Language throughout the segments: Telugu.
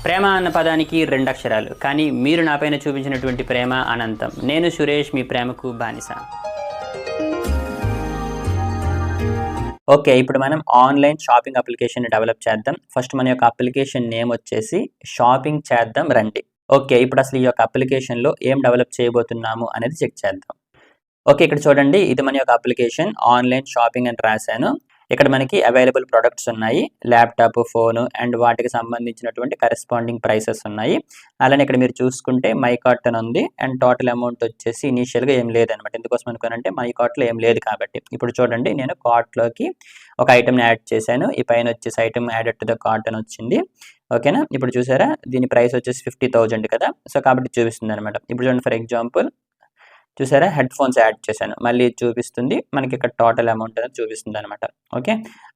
ప్రేమ అన్న పదానికి రెండు అక్షరాలు, కానీ మీరు నాపైన చూపించినటువంటి ప్రేమ అనంతం. నేను సురేష్, మీ ప్రేమకు బానిస. ఓకే, ఇప్పుడు మనం ఆన్లైన్ షాపింగ్ అప్లికేషన్ డెవలప్ చేద్దాం. ఫస్ట్ మన యొక్క అప్లికేషన్ నేమ్ వచ్చేసి షాపింగ్ చేద్దాం రండి. ఓకే, ఇప్పుడు అసలు ఈ యొక్క అప్లికేషన్లో ఏం డెవలప్ చేయబోతున్నాము అనేది చెక్ చేద్దాం. ఓకే, ఇక్కడ చూడండి, ఇది మన యొక్క అప్లికేషన్ ఆన్లైన్ షాపింగ్ అని రాశాను. ఇక్కడ మనకి అవైలబుల్ ప్రొడక్ట్స్ ఉన్నాయి, ల్యాప్టాప్, ఫోను అండ్ వాటికి సంబంధించినటువంటి కరెస్పాండింగ్ ప్రైసెస్ ఉన్నాయి. అలానే ఇక్కడ మీరు చూసుకుంటే మై కార్ట్ అని ఉంది అండ్ టోటల్ అమౌంట్ వచ్చేసి ఇనీషియల్గా ఏం లేదనమాట. ఎందుకోసం అనుకోనంటే మై కార్ట్లో ఏం లేదు కాబట్టి. ఇప్పుడు చూడండి, నేను కార్ట్లోకి ఒక ఐటమ్ని యాడ్ చేశాను. ఈ పైన వచ్చేసి item added to the cart అని వచ్చింది. ఓకేనా, ఇప్పుడు చూసారా దీని ప్రైస్ వచ్చేసి 50,000 కదా. సో కాబట్టి చూపిస్తుంది అనమాట. ఇప్పుడు చూడండి, ఫర్ ఎగ్జాంపుల్ చూసారా హెడ్ ఫోన్స్ యాడ్ చేశాను, మళ్ళీ చూపిస్తుంది మనకి ఇక్కడ టోటల్ అమౌంట్ అనేది చూపిస్తుంది అనమాట. ఓకే,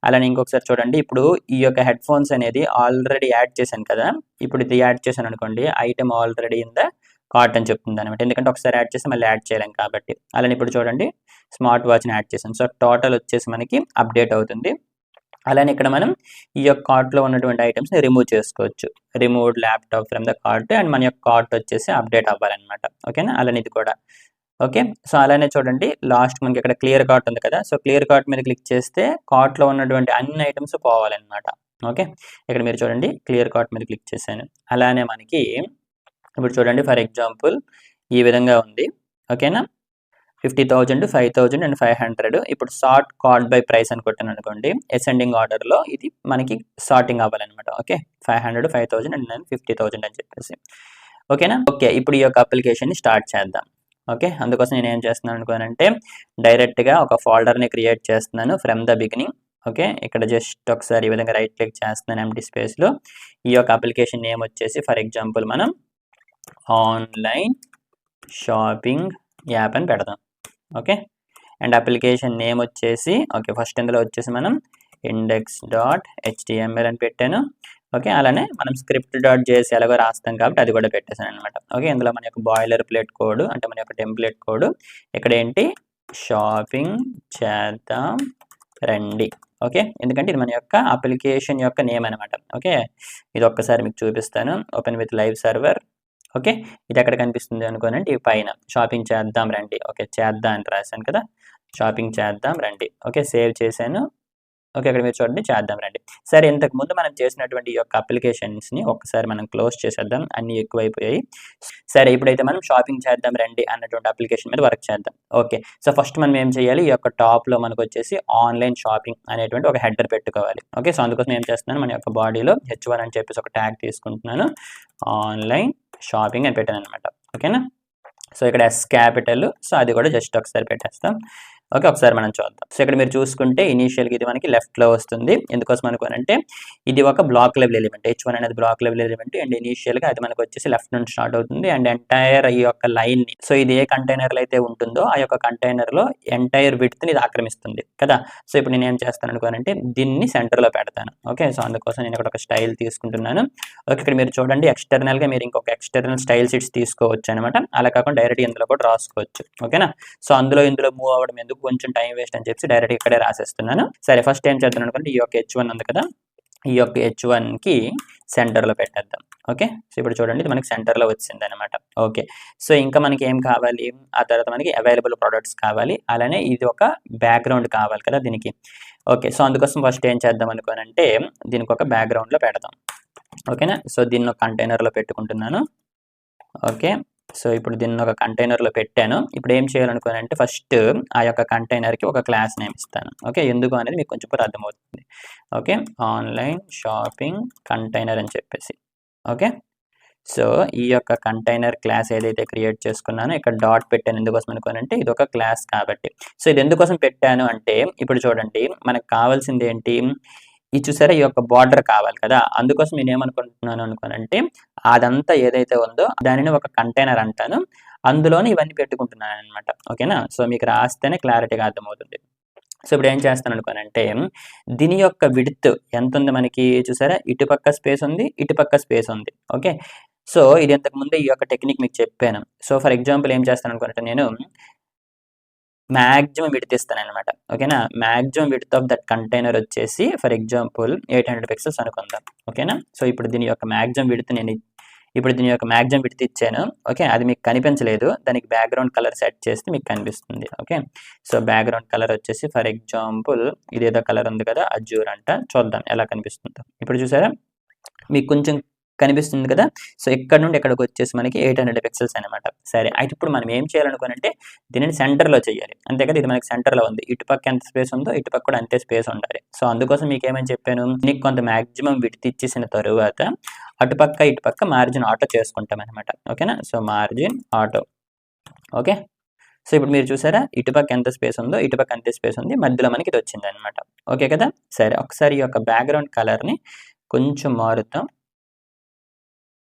అలానే ఇంకొకసారి చూడండి, ఇప్పుడు ఈ యొక్క హెడ్ ఫోన్స్ అనేది ఆల్రెడీ యాడ్ చేశాను కదా. ఇప్పుడు ఇది యాడ్ చేశాను అనుకోండి, item already in the cart అని చెప్తుంది అనమాట. ఎందుకంటే ఒకసారి యాడ్ చేసి మళ్ళీ యాడ్ చేయలేం కాబట్టి. అలానే ఇప్పుడు చూడండి, స్మార్ట్ వాచ్ని యాడ్ చేశాను. సో టోటల్ వచ్చేసి మనకి అప్డేట్ అవుతుంది. అలానే ఇక్కడ మనం ఈ యొక్క కార్ట్లో ఉన్నటువంటి ఐటమ్స్ని రిమూవ్ చేసుకోవచ్చు. Remove laptop from the cart and మన యొక్క కార్ట్ వచ్చేసి అప్డేట్ అవ్వాలన్నమాట. ఓకేనా, అలానే ఇది కూడా ఓకే. సో అలానే చూడండి, లాస్ట్ మనకి ఇక్కడ క్లియర్ కార్ట్ ఉంది కదా. సో క్లియర్ కార్ట్ మీద క్లిక్ చేస్తే కార్ట్లో ఉన్నటువంటి అన్ని ఐటమ్స్ పోవాలన్నమాట. ఓకే, ఇక్కడ మీరు చూడండి క్లియర్ కార్ట్ మీద క్లిక్ చేశాను. అలానే మనకి ఇప్పుడు చూడండి, ఫర్ ఎగ్జాంపుల్ ఈ విధంగా ఉంది. ఓకేనా, 50,000, 5,000 అండ్ 500. ఇప్పుడు సార్ట్ కార్ట్ బై ప్రైస్ అని కొట్టాను అనుకోండి, అసెండింగ్ ఆర్డర్లో ఇది మనకి సార్టింగ్ అవ్వాలన్నమాట. ఓకే, 500, 5,000 అండ్ 50,000 అని చెప్పేసి. ఓకేనా. ఓకే, ఇప్పుడు ఈ యొక్క అప్లికేషన్ని స్టార్ట్ చేద్దాం. ఓకే, అందుకోసం నేను ఏం చేస్తున్నాను అనుకోనంటే డైరెక్ట్గా ఒక ఫోల్డర్ని క్రియేట్ చేస్తున్నాను ఫ్రమ్ ద బిగినింగ్. ఓకే, ఇక్కడ జస్ట్ ఒకసారి ఈ విధంగా రైట్ క్లిక్ చేస్తున్నాను ఎంటీ స్పేస్లో. ఈ యొక్క అప్లికేషన్ నేమ్ వచ్చేసి ఫర్ ఎగ్జాంపుల్ మనం ఆన్లైన్ షాపింగ్ యాప్ అని పెడదాం. ఓకే, అండ్ అప్లికేషన్ నేమ్ వచ్చేసి ఓకే ఫస్ట్ ఇందులో వచ్చేసి మనం index.html అని పెట్టాను. ఓకే, అలానే మనం script.js ఎలాగో రాస్తాం కాబట్టి అది కూడా పెట్టేశాను అనమాట. ఓకే, ఇందులో మన యొక్క బాయిలర్ ప్లేట్ కోడ్ అంటే మన యొక్క టెంప్లెట్ కోడ్ ఇక్కడ ఏంటి, షాపింగ్ చేద్దాం రండి. ఓకే, ఎందుకంటే ఇది మన యొక్క అప్లికేషన్ యొక్క నేమ్ అనమాట. ఓకే, ఇది ఒక్కసారి మీకు చూపిస్తాను. Open with live server. Okay, ఇది ఎక్కడ కనిపిస్తుంది అనుకోనండి, ఈ పైన షాపింగ్ చేద్దాం రండి. ఓకే, చేద్దాం అని రాశాను కదా, షాపింగ్ చేద్దాం రండి. ఓకే, సేవ్ చేశాను. ఓకే, ఇక్కడ మీరు చూడండి చేద్దాం రండి. సరే, ఇంతకు ముందు మనం చేసినటువంటి ఈ యొక్క అప్లికేషన్స్ని ఒక్కసారి మనం క్లోజ్ చేసేద్దాం, అన్నీ ఎక్కువైపోయాయి. సరే, ఇప్పుడైతే మనం షాపింగ్ చేద్దాం రండి అన్నటువంటి అప్లికేషన్ మీద వర్క్ చేద్దాం. ఓకే, సో ఫస్ట్ మనం ఏం చేయాలి, ఈ యొక్క టాప్లో మనకు వచ్చేసి ఆన్లైన్ షాపింగ్ అనేటువంటి ఒక హెడర్ పెట్టుకోవాలి. ఓకే, సో అందుకోసం ఏం చేస్తున్నాను, మన యొక్క బాడీలో H1 అని చెప్పేసి ఒక ట్యాగ్ తీసుకుంటున్నాను, ఆన్లైన్ షాపింగ్ అని పెట్టాను అనమాట. ఓకేనా, సో ఇక్కడ S క్యాపిటల్, సో అది కూడా జస్ట్ ఒకసారి పెట్టేస్తాం. ఓకే, ఒకసారి మనం చూద్దాం. సో ఇక్కడ మీరు చూసుకుంటే ఇనీషియల్గా ఇది మనకి లెఫ్ట్లో వస్తుంది. ఎందుకోసం అనుకోనంటే ఇది ఒక బ్లాక్ లెవెల్ ఎలిమెంట్, H1 అనేది బ్లాక్ లెవెల్ ఎలిమెంట్ అండ్ ఇనీషియల్గా అది మనకు వచ్చేసి లెఫ్ట్ నుండి స్టార్ట్ అవుతుంది అండ్ ఎంటైర్ ఈ యొక్క లైన్ని, సో ఇది ఏ కంటైనర్లో అయితే ఉంటుందో ఆ యొక్క కంటైనర్లో ఎంటైర్ విడ్త్ని ఇది ఆక్రమిస్తుంది కదా. సో ఇప్పుడు నేను ఏం చేస్తాను అనుకోనంటే దీన్ని సెంటర్లో పెడతాను. ఓకే, సో అందుకోసం నేను ఇక్కడ ఒక స్టైల్ తీసుకుంటున్నాను. ఓకే, ఇక్కడ మీరు చూడండి ఎక్స్టర్నల్గా మీరు ఇంకొక ఎక్స్టర్నల్ స్టైల్ షీట్స్ తీసుకోవచ్చు అనమాట. అలా కాకుండా డైరెక్ట్ ఇందులో కూడా రాసుకోవచ్చు. ఓకేనా, సో ఇందులో మూవ్ అవ్వడం ఎందుకు, కొంచెం టైం వేస్ట్ అని చెప్పి డైరెక్ట్ ఇక్కడే రాసేస్తున్నాను. సరే, ఫస్ట్ ఏం చేద్దాం అనుకోండి, ఈ యొక్క H1 ఉంది కదా, ఈ యొక్క H1కి సెంటర్లో పెట్టేద్దాం. ఓకే, సో ఇప్పుడు చూడండి ఇది మనకి సెంటర్లో వచ్చింది అనమాట. ఓకే, సో ఇంకా మనకి ఏం కావాలి, ఆ తర్వాత మనకి అవైలబుల్ ప్రొడక్ట్స్ కావాలి, అలానే ఇది ఒక బ్యాక్గ్రౌండ్ కావాలి కదా దీనికి. ఓకే, సో అందుకోసం ఫస్ట్ ఏం చేద్దాం అనుకోనంటే దీనికి ఒక బ్యాక్గ్రౌండ్లో పెడదాం. ఓకేనా, సో దీన్ని ఒక కంటైనర్లో పెట్టుకుంటున్నాను. ఓకే, సో ఇప్పుడు దీన్ని ఒక కంటైనర్లో పెట్టాను. ఇప్పుడు ఏం చేయాలనుకోనంటే ఫస్ట్ ఆ యొక్క కంటైనర్కి ఒక క్లాస్ నేమ్ ఇస్తాను. ఓకే, ఎందుకు అనేది మీకు కొంచెం అర్థమవుతుంది. ఓకే, ఆన్లైన్ షాపింగ్ కంటైనర్ అని చెప్పేసి. ఓకే, సో ఈ యొక్క కంటైనర్ క్లాస్ ఏదైతే క్రియేట్ చేసుకున్నానో ఇక్కడ డాట్ పెట్టాను. ఎందుకోసం అనుకోనంటే ఇది ఒక క్లాస్ కాబట్టి. సో ఇది ఎందుకోసం పెట్టాను అంటే ఇప్పుడు చూడండి మనకు కావాల్సింది ఏంటి, ఇది చూసారా ఈ యొక్క బార్డర్ కావాలి కదా. అందుకోసం నేను ఏమనుకుంటున్నాను అనుకోనంటే అదంతా ఏదైతే ఉందో దానిని ఒక కంటైనర్ అంటాను, అందులోనే ఇవన్నీ పెట్టుకుంటున్నాను అనమాట. ఓకేనా, సో మీకు రాస్తేనే క్లారిటీగా అర్థమవుతుంది. సో ఇప్పుడు ఏం చేస్తాను అనుకోనంటే దీని యొక్క విడ్త్ ఎంత ఉంది మనకి చూసారా, ఇటుపక్క స్పేస్ ఉంది, ఇటుపక్క స్పేస్ ఉంది. ఓకే, సో ఇది ఇంతకు ముందే ఈ యొక్క టెక్నిక్ మీకు చెప్పాను. సో ఫర్ ఎగ్జాంపుల్ ఏం చేస్తాను అనుకోనంటే నేను మ్యాక్సిమం విడ్త్ ఇస్తాను అనమాట. ఓకేనా, maximum width of that container వచ్చేసి ఫర్ ఎగ్జాంపుల్ 800 పిక్సెల్స్ అనుకుందాం. ఓకేనా, సో ఇప్పుడు దీని యొక్క మ్యాక్సిమం విడ్త్ ఇచ్చాను. ఓకే, అది మీకు కనిపించలేదు, దానికి బ్యాక్గ్రౌండ్ కలర్ సెట్ చేస్తే మీకు కనిపిస్తుంది. ఓకే, సో బ్యాక్గ్రౌండ్ కలర్ వచ్చేసి ఫర్ ఎగ్జాంపుల్ ఇదేదో కలర్ ఉంది కదా, అజ్యూర్ అంట, చూద్దాం ఎలా కనిపిస్తుందో. ఇప్పుడు చూసారా, మీకు కొంచెం కనిపిస్తుంది కదా. సో ఇక్కడ నుండి ఎక్కడికి వచ్చేసి మనకి 800 పిక్సెల్స్ అనమాట. సరే, అయితే ఇప్పుడు మనం ఏం చేయాలనుకోనంటే దీనిని సెంటర్లో చేయాలి, అంతే కదా. ఇది మనకి సెంటర్లో ఉంది, ఇటుపక్క ఎంత స్పేస్ ఉందో ఇటుపక్క కూడా అంతే స్పేస్ ఉండాలి. సో అందుకోసం మీకు ఏమని చెప్పాను, నీకు కొంత మ్యాక్సిమం విడ్త్ ఇచ్చేసిన తరువాత అటుపక్క ఇటుపక్క మార్జిన్ ఆటో చేసుకుంటాం అనమాట. ఓకేనా, so margin auto. Okay, so ఇప్పుడు మీరు చూసారా, ఇటుపక్క ఎంత స్పేస్ ఉందో ఇటుపక్క అంతే స్పేస్ ఉంది, మధ్యలో మనకి ఇది వచ్చింది అనమాట. ఓకే కదా. సరే, ఒకసారి ఈ యొక్క బ్యాక్గ్రౌండ్ కలర్ని కొంచెం మారుతాం.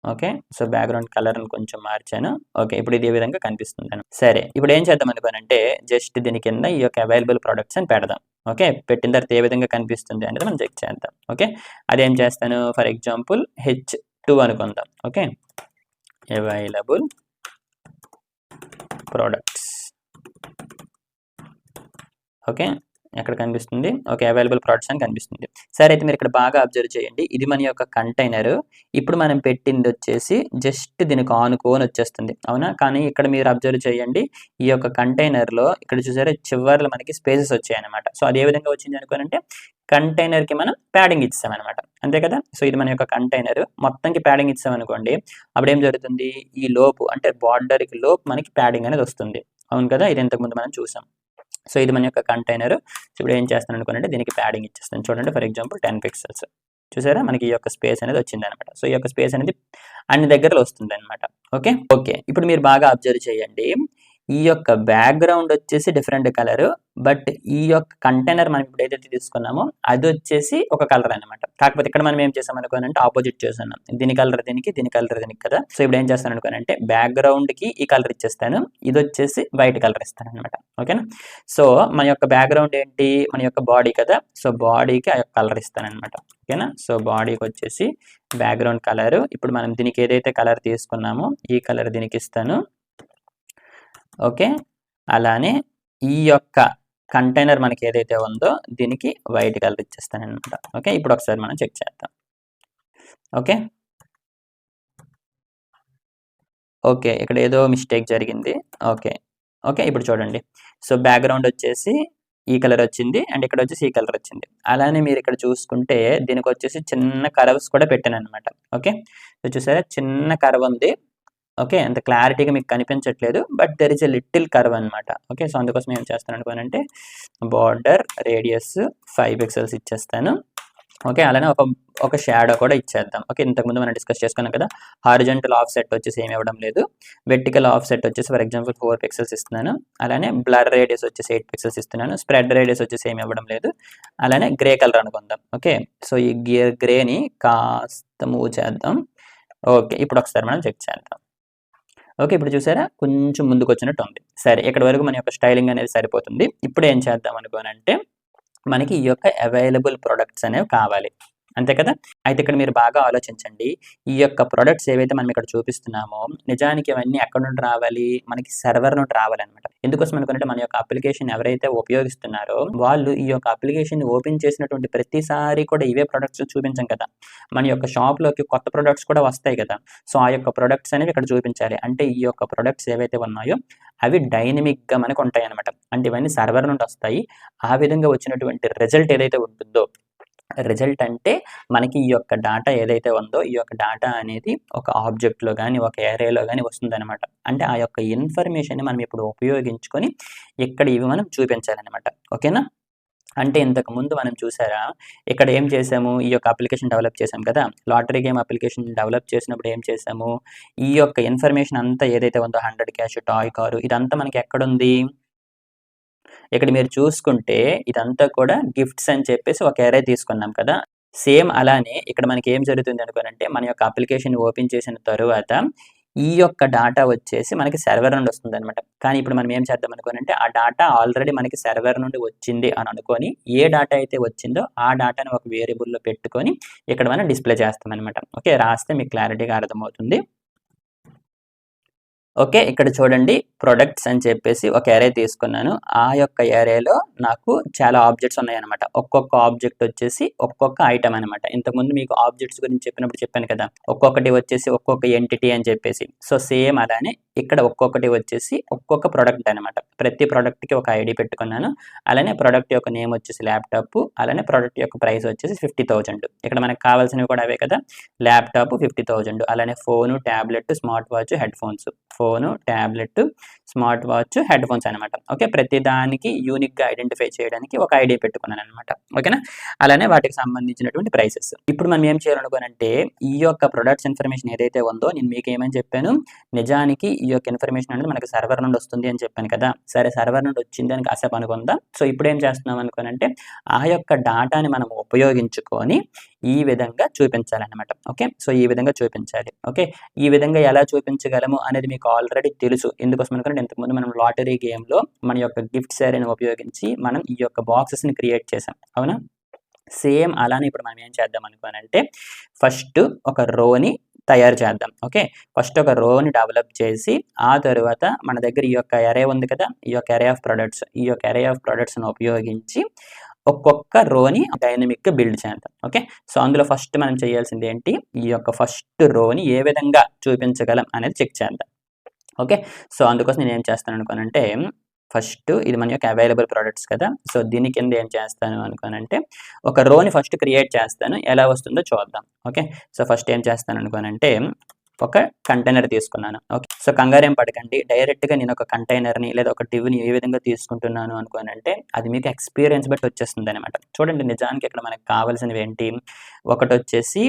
ఓకే, సో బ్యాక్గ్రౌండ్ కలర్ని కొంచెం మార్చాను. ఓకే, ఇప్పుడు ఇదే విధంగా కనిపిస్తుంది. సరే, ఇప్పుడు ఏం చేద్దాం అనుకోనంటే జస్ట్ దీని కింద ఈ యొక్క అవైలబుల్ ప్రొడక్ట్స్ అని పెడదాం. ఓకే, పెట్టిన తర్వాత ఏ విధంగా కనిపిస్తుంది అనేది మనం చెక్ చేద్దాం. ఓకే, అదేం చేస్తాను, ఫర్ ఎగ్జాంపుల్ H2 అనుకుందాం. Okay, available products. ఓకే, ఎక్కడ కనిపిస్తుంది, ఓకే అవైలబుల్ ప్రొడక్ట్స్ అని కనిపిస్తుంది. సరే, అయితే మీరు ఇక్కడ బాగా అబ్జర్వ్ చేయండి, ఇది మన యొక్క కంటైనర్. ఇప్పుడు మనం పెట్టింది వచ్చేసి జస్ట్ దీనికి ఆనుకోని వచ్చేస్తుంది, అవునా. కానీ ఇక్కడ మీరు అబ్జర్వ్ చేయండి, ఈ యొక్క కంటైనర్లో ఇక్కడ చూసారా చివర్లో మనకి స్పేసెస్ వచ్చాయి అనమాట. సో అది ఏ విధంగా వచ్చింది అనుకోనంటే కంటైనర్కి మనం ప్యాడింగ్ ఇచ్చామన్నమాట, అంతే కదా. సో ఇది మన యొక్క కంటైనర్, మొత్తానికి ప్యాడింగ్ ఇచ్చామనుకోండి, అప్పుడు ఏం జరుగుతుంది, ఈ లోపు అంటే బార్డర్కి లోపు మనకి ప్యాడింగ్ అనేది వస్తుంది, అవును కదా. ఇది ఇంతకుముందు మనం చూసాం. సో ఇది మన యొక్క కంటైనర్. ఇప్పుడు ఏం చేస్తాను అనుకోనంటే దీనికి ప్యాడింగ్ ఇచ్చేస్తాను. చూడండి, ఫర్ ఎగ్జాంపుల్ 10 పిక్సెల్స్. చూసారా, మనకి ఈ యొక్క స్పేస్ అనేది వచ్చింది అనమాట. సో ఈ యొక్క స్పేస్ అనేది అన్ని దగ్గరలో వస్తుంది అనమాట. ఓకే, ఇప్పుడు మీరు బాగా అబ్జర్వ్ చేయండి, ఈ యొక్క బ్యాక్గ్రౌండ్ వచ్చేసి డిఫరెంట్ కలర్, బట్ ఈ యొక్క కంటైనర్ మనం ఇప్పుడు ఏదైతే తీసుకున్నామో అది వచ్చేసి ఒక కలర్ అనమాట. కాకపోతే ఇక్కడ మనం ఏం చేసాం అనుకోనంటే ఆపోజిట్ చేస్తున్నాం, దీని కలర్ దీనికి, దీని కలర్ దీనికి కదా. సో ఇప్పుడు ఏం చేస్తాను అనుకోనంటే బ్యాక్గ్రౌండ్ కి ఈ కలర్ ఇచ్చేస్తాను, ఇది వచ్చేసి వైట్ కలర్ ఇస్తాను అనమాట. ఓకేనా, సో మన యొక్క బ్యాక్గ్రౌండ్ ఏంటి, మన యొక్క బాడీ కదా. సో బాడీకి ఆ యొక్క కలర్ ఇస్తాను అనమాట. ఓకేనా, సో బాడీకి వచ్చేసి బ్యాక్గ్రౌండ్ కలర్. ఇప్పుడు మనం దీనికి ఏదైతే కలర్ తీసుకున్నామో ఈ కలర్ దీనికి ఇస్తాను. ఓకే, అలానే ఈ యొక్క కంటైనర్ మనకి ఏదైతే ఉందో దీనికి వైట్ కలర్ ఇచ్చేస్తాను అనమాట. ఓకే, ఇప్పుడు ఒకసారి మనం చెక్ చేద్దాం. ఓకే, ఓకే ఇక్కడ ఏదో మిస్టేక్ జరిగింది. ఓకే, ఓకే ఇప్పుడు చూడండి, సో బ్యాక్గ్రౌండ్ వచ్చేసి ఈ కలర్ వచ్చింది అండ్ ఇక్కడ వచ్చేసి ఈ కలర్ వచ్చింది. అలానే మీరు ఇక్కడ చూసుకుంటే దీనికి వచ్చేసి చిన్న కర్వ్స్ కూడా పెట్టాను అనమాట. ఓకే, సో చూసారా చిన్న కర్వ్ ఉంది. ఓకే, అంత క్లారిటీగా మీకు కనిపించట్లేదు, but there is a little curve అనమాట. ఓకే, సో అందుకోసం ఏం చేస్తాను అనుకోనంటే బార్డర్ రేడియస్ 5 పిక్సెల్స్ ఇచ్చేస్తాను. ఓకే, అలానే ఒక షాడో కూడా ఇచ్చేద్దాం. ఓకే, ఇంతకుముందు మనం డిస్కస్ చేసుకున్నాం కదా, హారిజంటల్ ఆఫ్ సెట్ వచ్చేసి ఏమి ఇవ్వడం లేదు, వెర్టికల్ ఆఫ్ సెట్ వచ్చేసి ఫర్ ఎగ్జాంపుల్ 4 పిక్సెల్స్ ఇస్తున్నాను. అలానే బ్లర్ రేడియస్ వచ్చేసి 8 పిక్సెల్స్ ఇస్తున్నాను. స్ప్రెడ్ రేడియస్ వచ్చేసి ఏమి ఇవ్వడం లేదు. అలానే గ్రే కలర్ అనుకుందాం. ఓకే, సో ఈ గ్రేని కాస్త మూవ్ చేద్దాం. ఓకే, ఇప్పుడు ఒకసారి మనం చెక్ చేద్దాం. ఓకే, ఇప్పుడు చూసారా కొంచెం ముందుకు వచ్చినట్టు ఉంది. సరే, ఇక్కడ వరకు మన యొక్క స్టైలింగ్ అనేది సరిపోతుంది. ఇప్పుడు ఏం చేద్దాం అనుకోనంటే మనకి ఈ యొక్క అవైలబుల్ ప్రొడక్ట్స్ అనేవి కావాలి, అంతే కదా. అయితే ఇక్కడ మీరు బాగా ఆలోచించండి, ఈ యొక్క ప్రొడక్ట్స్ ఏవైతే మనం ఇక్కడ చూపిస్తున్నామో నిజానికి ఇవన్నీ ఎక్కడ నుండి రావాలి, మనకి సర్వర్ నుండి రావాలన్నమాట. ఎందుకోసం అనుకుంటే మన యొక్క అప్లికేషన్ ఎవరైతే ఉపయోగిస్తున్నారో వాళ్ళు ఈ యొక్క అప్లికేషన్ ఓపెన్ చేసినటువంటి ప్రతిసారి కూడా ఇవే ప్రొడక్ట్స్ చూపించాం కదా, మన యొక్క షాప్లోకి కొత్త ప్రొడక్ట్స్ కూడా వస్తాయి కదా. సో ఆ యొక్క ప్రొడక్ట్స్ అనేవి ఇక్కడ చూపించాలి. అంటే ఈ యొక్క ప్రొడక్ట్స్ ఏవైతే ఉన్నాయో అవి డైనమిక్గా మనకు ఉంటాయి అనమాట. అంటే ఇవన్నీ సర్వర్ నుండి వస్తాయి. ఆ విధంగా వచ్చినటువంటి రిజల్ట్ ఏదైతే ఉంటుందో, రిజల్ట్ అంటే మనకి ఈ యొక్క డేటా ఏదైతే ఉందో ఈ యొక్క డేటా అనేది ఒక ఆబ్జెక్ట్లో కానీ ఒక ఏరియాలో కానీ వస్తుందన్నమాట. అంటే ఆ యొక్క ఇన్ఫర్మేషన్ మనం ఇప్పుడు ఉపయోగించుకొని ఇక్కడ ఇవి మనం చూపించాలన్నమాట. ఓకేనా, అంటే ఇంతకు ముందు మనం చూసారా ఇక్కడ ఏం చేసాము, ఈ యొక్క అప్లికేషన్ డెవలప్ చేసాం కదా, లాటరీ గేమ్ అప్లికేషన్ డెవలప్ చేసినప్పుడు ఏం చేసాము, ఈ యొక్క ఇన్ఫర్మేషన్ అంతా ఏదైతే ఉందో 100 క్యాష్ టాయ్ కారు ఇదంతా మనకి ఎక్కడుంది, ఇక్కడ మీరు చూసుకుంటే ఇదంతా కూడా గిఫ్ట్స్ అని చెప్పేసి ఒక ఏరియా తీసుకున్నాం కదా. సేమ్ అలానే ఇక్కడ మనకి ఏం జరుగుతుంది అనుకోనంటే మన యొక్క అప్లికేషన్ ఓపెన్ చేసిన తరువాత ఈ యొక్క డాటా వచ్చేసి మనకి సర్వర్ నుండి వస్తుంది అనమాట. కానీ ఇప్పుడు మనం ఏం చేద్దాం అనుకోనంటే ఆ డాటా ఆల్రెడీ మనకి సర్వర్ నుండి వచ్చింది అని అనుకొని ఏ డాటా అయితే వచ్చిందో ఆ డాటాని ఒక వేరియబుల్లో పెట్టుకొని ఇక్కడ మనం డిస్ప్లే చేస్తాం అనమాట. ఓకే, రాస్తే మీకు క్లారిటీగా అర్థమవుతుంది. ఓకే. ఇక్కడ చూడండి ప్రొడక్ట్స్ అని చెప్పేసి ఒక అరే తీసుకున్నాను. ఆ యొక్క అరేలో నాకు చాలా ఆబ్జెక్ట్స్ ఉన్నాయన్నమాట. ఒక్కొక్క ఆబ్జెక్ట్ వచ్చేసి ఒక్కొక్క ఐటెమ్ అనమాట. ఇంతకుముందు మీకు ఆబ్జెక్ట్స్ గురించి చెప్పినప్పుడు చెప్పాను కదా! ఒక్కొక్కటి వచ్చేసి ఒక్కొక్క ఎంటిటీ అని చెప్పేసి. సో, సేమ్ అలానే ఇక్కడ ఒక్కొక్కటి వచ్చేసి ఒక్కొక్క ప్రొడక్ట్ అనమాట. ప్రతి ప్రొడక్ట్‌కి ఒక ఐడీ పెట్టుకున్నాను. అలానే ప్రొడక్ట్ యొక్క నేమ్ వచ్చేసి ల్యాప్‌టాప్, అలానే ప్రొడక్ట్ యొక్క ప్రైస్ వచ్చేసి 50,000. ఇక్కడ మనకు కావాల్సినవి కూడా అవే కదా! ల్యాప్‌టాప్ 50,000, అలానే phone, tablet, smart watch, headphones. Phone, tablet, smart watch, headphones అనమాట. ఓకే. ప్రతి దానికి యూనిక్‌గా ఐడెంటిఫై చేయడానికి ఒక ఐడీ పెట్టుకున్నాననమాట. ఓకేనా? అలానే వాటికి సంబంధించినటువంటి ప్రైసెస్. ఇప్పుడు మనం ఏం చేయాలనుకోనంటే ఈ యొక్క ప్రొడక్ట్స్ ఇన్ఫర్మేషన్ ఏదైతే ఉందో నేను మీకు ఏమని చెప్పాను, నిజానికి ఈ యొక్క ఇన్ఫర్మేషన్ అనేది మనకి సర్వర్ నుండి వస్తుంది అని చెప్పాను కదా! సరే సర్వర్ నుండి వచ్చింది అని కాసేపు అనుకుందాం. సో, ఇప్పుడేం చేస్తున్నాం అనుకోనంటే ఆ యొక్క డాటాని మనం ఉపయోగించుకొని ఈ విధంగా చూపించాలనమాట. ఓకే. సో, ఈ విధంగా చూపించాలి. ఓకే. ఈ విధంగా ఎలా చూపించగలము అనేది మీకు ఆల్రెడీ తెలుసు. ఎందుకోసం అనుకుంటే ఇంతకుముందు మనం లాటరీ గేమ్‌లో మన యొక్క గిఫ్ట్స్ అరేని ఉపయోగించి మనం ఈ యొక్క బాక్సెస్‌ని క్రియేట్ చేసాం. అవునా? సేమ్ అలానే ఇప్పుడు మనం ఏం చేద్దాం అనుకోనంటే ఫస్ట్ ఒక రోని తయారు చేద్దాం. ఓకే. ఫస్ట్ ఒక రోని డెవలప్ చేసి ఆ తరువాత మన దగ్గర ఈ యొక్క అరే ఉంది కదా! ఈ యొక్క అరే ఆఫ్ ప్రొడక్ట్స్. ఈ యొక్క అరే ఆఫ్ ప్రొడక్ట్స్‌ని ఉపయోగించి ఒక్కొక్క రోని డైనమిక్‌గా బిల్డ్ చేద్దాం. ఓకే. సో, అందులో ఫస్ట్ మనం చేయాల్సింది ఏంటి? ఈ యొక్క ఫస్ట్ రోని ఏ విధంగా చూపించగలం అనేది చెక్ చేద్దాం. ఓకే. సో, అందుకోసం నేనేం చేస్తాను అనుకోనంటే ఫస్ట్ ఇది మన యొక్క అవైలబుల్ ప్రొడక్ట్స్ కదా! సో, దీని కింద ఏం చేస్తాను అనుకోనంటే ఒక రోని ఫస్ట్ క్రియేట్ చేస్తాను. ఎలా వస్తుందో చూద్దాం. ఓకే. సో, ఫస్ట్ ఏం చేస్తాను అనుకోనంటే ఒక కంటైనర్ తీసుకున్నాను. ఓకే. సో, కంగారేం పడకండి. డైరెక్ట్‌గా నేను ఒక కంటైనర్‌ని లేదా ఒక డివ్‌ని ఏ విధంగా తీసుకుంటున్నాను అనుకోనంటే అది మీకు ఎక్స్‌పీరియన్స్ బట్టి వచ్చేస్తుందనమాట. చూడండి నిజానికి ఇక్కడ మనకు కావాల్సినవి ఏంటి? ఒకటొచ్చేసి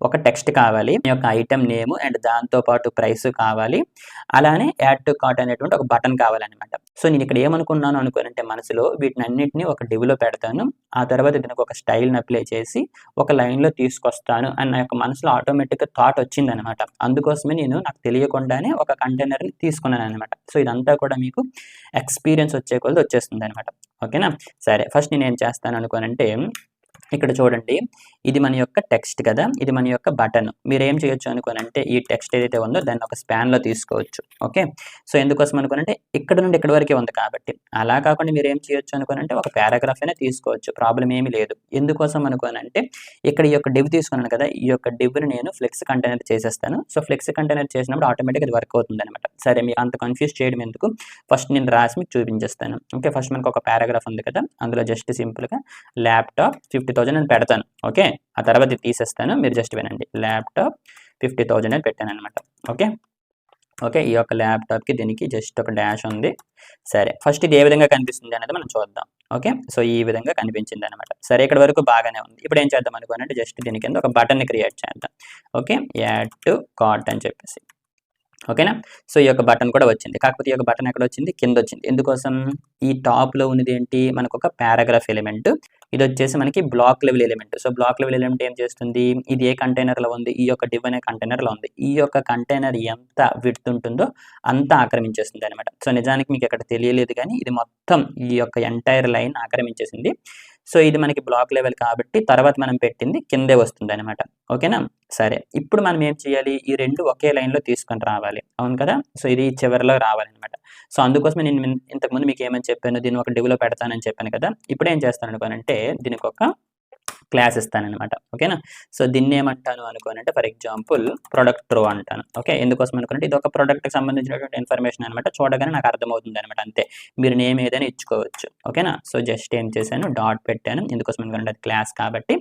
ఒక టెక్స్ట్ కావాలి. మీ యొక్క ఐటెమ్ నేమ్ అండ్ దాంతో పాటు ప్రైస్ కావాలి. అలానే యాడ్ టు కార్ట్ అనేటువంటి ఒక బటన్ కావాలనమాట. సో, నేను ఇక్కడ ఏమనుకున్నాను అనుకోనంటే మనసులో వీటినన్నిటిని ఒక డివ్‌లో పెడతాను. ఆ తర్వాత దీనికి ఒక స్టైల్‌ని అప్లై చేసి ఒక లైన్‌లో తీసుకొస్తాను అని నా యొక్క మనసులో ఆటోమేటిక్‌గా థాట్ వచ్చిందనమాట. అందుకోసమే నేను నాకు తెలియకుండానే ఒక కంటైనర్‌ని తీసుకున్నాననమాట. సో, ఇదంతా కూడా మీకు ఎక్స్‌పీరియన్స్ వచ్చే కొలది వచ్చేస్తుందనమాట. ఓకేనా? సరే ఫస్ట్ నేనేం చేస్తాను అనుకోనంటే ఇక్కడ చూడండి ఇది మన యొక్క టెక్స్ట్ కదా! ఇది మన యొక్క బటన్. మీరేం చేయొచ్చు అనుకోనంటే ఈ టెక్స్ట్ ఏదైతే ఉందో దాన్ని ఒక స్పాన్‌లో తీసుకోవచ్చు. ఓకే. సో, ఎందుకోసం అనుకోనంటే ఇక్కడ నుండి ఇక్కడి వరకే ఉంది కాబట్టి. అలా కాకుండా మీరేం చేయొచ్చు అనుకోనంటే ఒక పారాగ్రాఫ్ అయినా తీసుకోవచ్చు. ప్రాబ్లమ్ ఏమీ లేదు. ఎందుకోసం అనుకోనంటే ఇక్కడ ఈ యొక్క డివ్ తీసుకున్నాను కదా! ఈ యొక్క డివ్‌ని నేను ఫ్లెక్స్ కంటైనర్ చేసేస్తాను. సో, ఫ్లెక్స్ కంటైనర్ చేసినప్పుడు ఆటోమేటిక్‌గా అది వర్క్ అవుతుందనమాట. సరే మీకు అంత కన్‌ఫ్యూజ్ చేయడం ఎందుకు? ఫస్ట్ నేను రాసి మీకు చూపించేస్తాను. ఓకే. ఫస్ట్ మనకు ఒక పారాగ్రాఫ్ ఉంది కదా! అందులో జస్ట్ సింపుల్‌గా ల్యాప్‌టాప్ 50,000 అని పెడతాను. ఓకే. ఆ తర్వాత ఇది తీసేస్తాను. మీరు జస్ట్ వినండి. ల్యాప్‌టాప్ 50,000 అని పెట్టాననమాట. ఓకే. ఓకే. ఈ యొక్క ల్యాప్‌టాప్‌కి దీనికి జస్ట్ ఒక డాష్ ఉంది. సరే ఫస్ట్ ఇది ఏ విధంగా కనిపిస్తుంది అనేది మనం చూద్దాం. ఓకే. సో, ఈ విధంగా కనిపించిందనమాట. సరే ఇక్కడి వరకు బాగానే ఉంది. ఇప్పుడు ఏం చేద్దాం అనుకోనంటే జస్ట్ దీని కింద ఒక బటన్‌ని క్రియేట్ చేద్దాం. ఓకే. యాడ్ టు కార్ట్ అని చెప్పేసి. ఓకేనా? సో, ఈ యొక్క బటన్ కూడా వచ్చింది. కాకపోతే ఈ యొక్క బటన్ ఎక్కడొచ్చింది? కిందొచ్చింది. ఎందుకోసం? ఈ టాప్‌లో ఉన్నదేంటి? మనకొక పారాగ్రాఫ్ ఎలిమెంట్. ఇదొచ్చేసి మనకి block level element. So, block level element ఏం చేస్తుంది? ఇది ఏ కంటైనర్‌లో ఉంది? ఈ యొక్క డివ్ అనే కంటైనర్‌లో ఉంది. ఈ యొక్క కంటైనర్ ఎంత విడ్త్ ఉంటుందో అంత ఆక్రమించేస్తుందనమాట. సో, నిజానికి మీకు ఇక్కడ తెలియలేదు గానీ ఇది మొత్తం ఈ యొక్క ఎంటైర్ లైన్ ఆక్రమించేసింది. సో, ఇది మనకి బ్లాక్ లెవెల్ కాబట్టి తర్వాత మనం పెట్టింది కిందే వస్తుందనమాట. ఓకేనా? సరే. ఇప్పుడు మనం ఏం చేయాలి? ఈ 2 ఒకే లైన్‌లో తీసుకొని రావాలి. అవును కదా! సో, ఇది చివరిలో రావాలనమాట. సో, అందుకోసమే నేను ఇంతకుముందు మీకేమని చెప్పాను? దీన్ని ఒక డివ్‌లో పెడతానని చెప్పాను కదా! ఇప్పుడేం చేస్తాననుకోనంటే దీనికొక క్లాస్ ఇస్తాననమాట. ఓకేనా? సో, దీన్నేమంటాను అనుకోనంటే ఫర్ ఎగ్జాంపుల్ ప్రొడక్ట్ రో అంటాను. ఓకే. ఎందుకోసం అనుకోనంటే ఇదొక ప్రొడక్ట్‌కి సంబంధించినటువంటి ఇన్ఫర్మేషన్ అనమాట. చూడగానే నాకు అర్థమవుతుందనమాట అంతే. మీరు నేమ్ ఏదైనా ఇచ్చుకోవచ్చు. ఓకేనా? సో, జస్ట్ ఏం చేశాను డాట్ పెట్టాను. ఎందుకోసం అనుకోనంటే అది క్లాస్ కాబట్టి.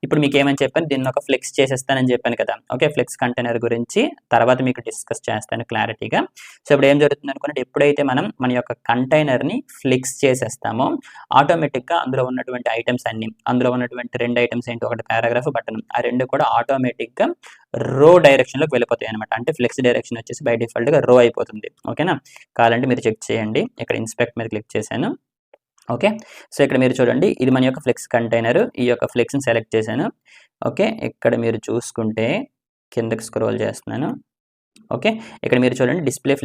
ఇప్పుడు మీకేమని చెప్పాను దీన్ని ఒక ఫ్లెక్స్ చేసేస్తానని చెప్పాను కదా! ఓకే. ఫ్లెక్స్ కంటైనర్ గురించి తర్వాత మీకు డిస్కస్ చేస్తాను క్లారిటీగా. సో, ఇప్పుడు ఏం జరుగుతుంది అనుకోనంటే ఎప్పుడైతే మనం మన యొక్క కంటైనర్‌ని ఫ్లెక్స్ చేసేస్తామో ఆటోమేటిక్‌గా అందులో ఉన్నటువంటి ఐటెమ్స్ అన్నీ అందులో ఉన్నటువంటి 2 ఐటెమ్స్ ఏంటి? ఒకటి పారాగ్రాఫ్, బటన్. ఆ 2 కూడా ఆటోమేటిక్‌గా రో డైరెక్షన్‌లోకి వెళ్ళిపోతాయన్నమాట. అంటే ఫ్లెక్స్ డైరెక్షన్ వచ్చేసి బై డిఫాల్ట్‌గా రో అయిపోతుంది. ఓకేనా? కావాలంటే మీరు చెక్ చేయండి. ఇక్కడ ఇన్స్పెక్ట్ మీద క్లిక్ చేశాను. ఓకే. సో, ఇక్కడ మీరు చూడండి ఇది మన యొక్క ఫ్లెక్స్ కంటైనర్. ఈ యొక్క ఫ్లెక్స్‌ని సెలెక్ట్ చేశాను. ఓకే. ఇక్కడ మీరు చూసుకుంటే కిందకి స్క్రోల్ చేస్తున్నాను. ఓకే. ఇక్కడ మీరు చూడండి డిస్‌ప్లే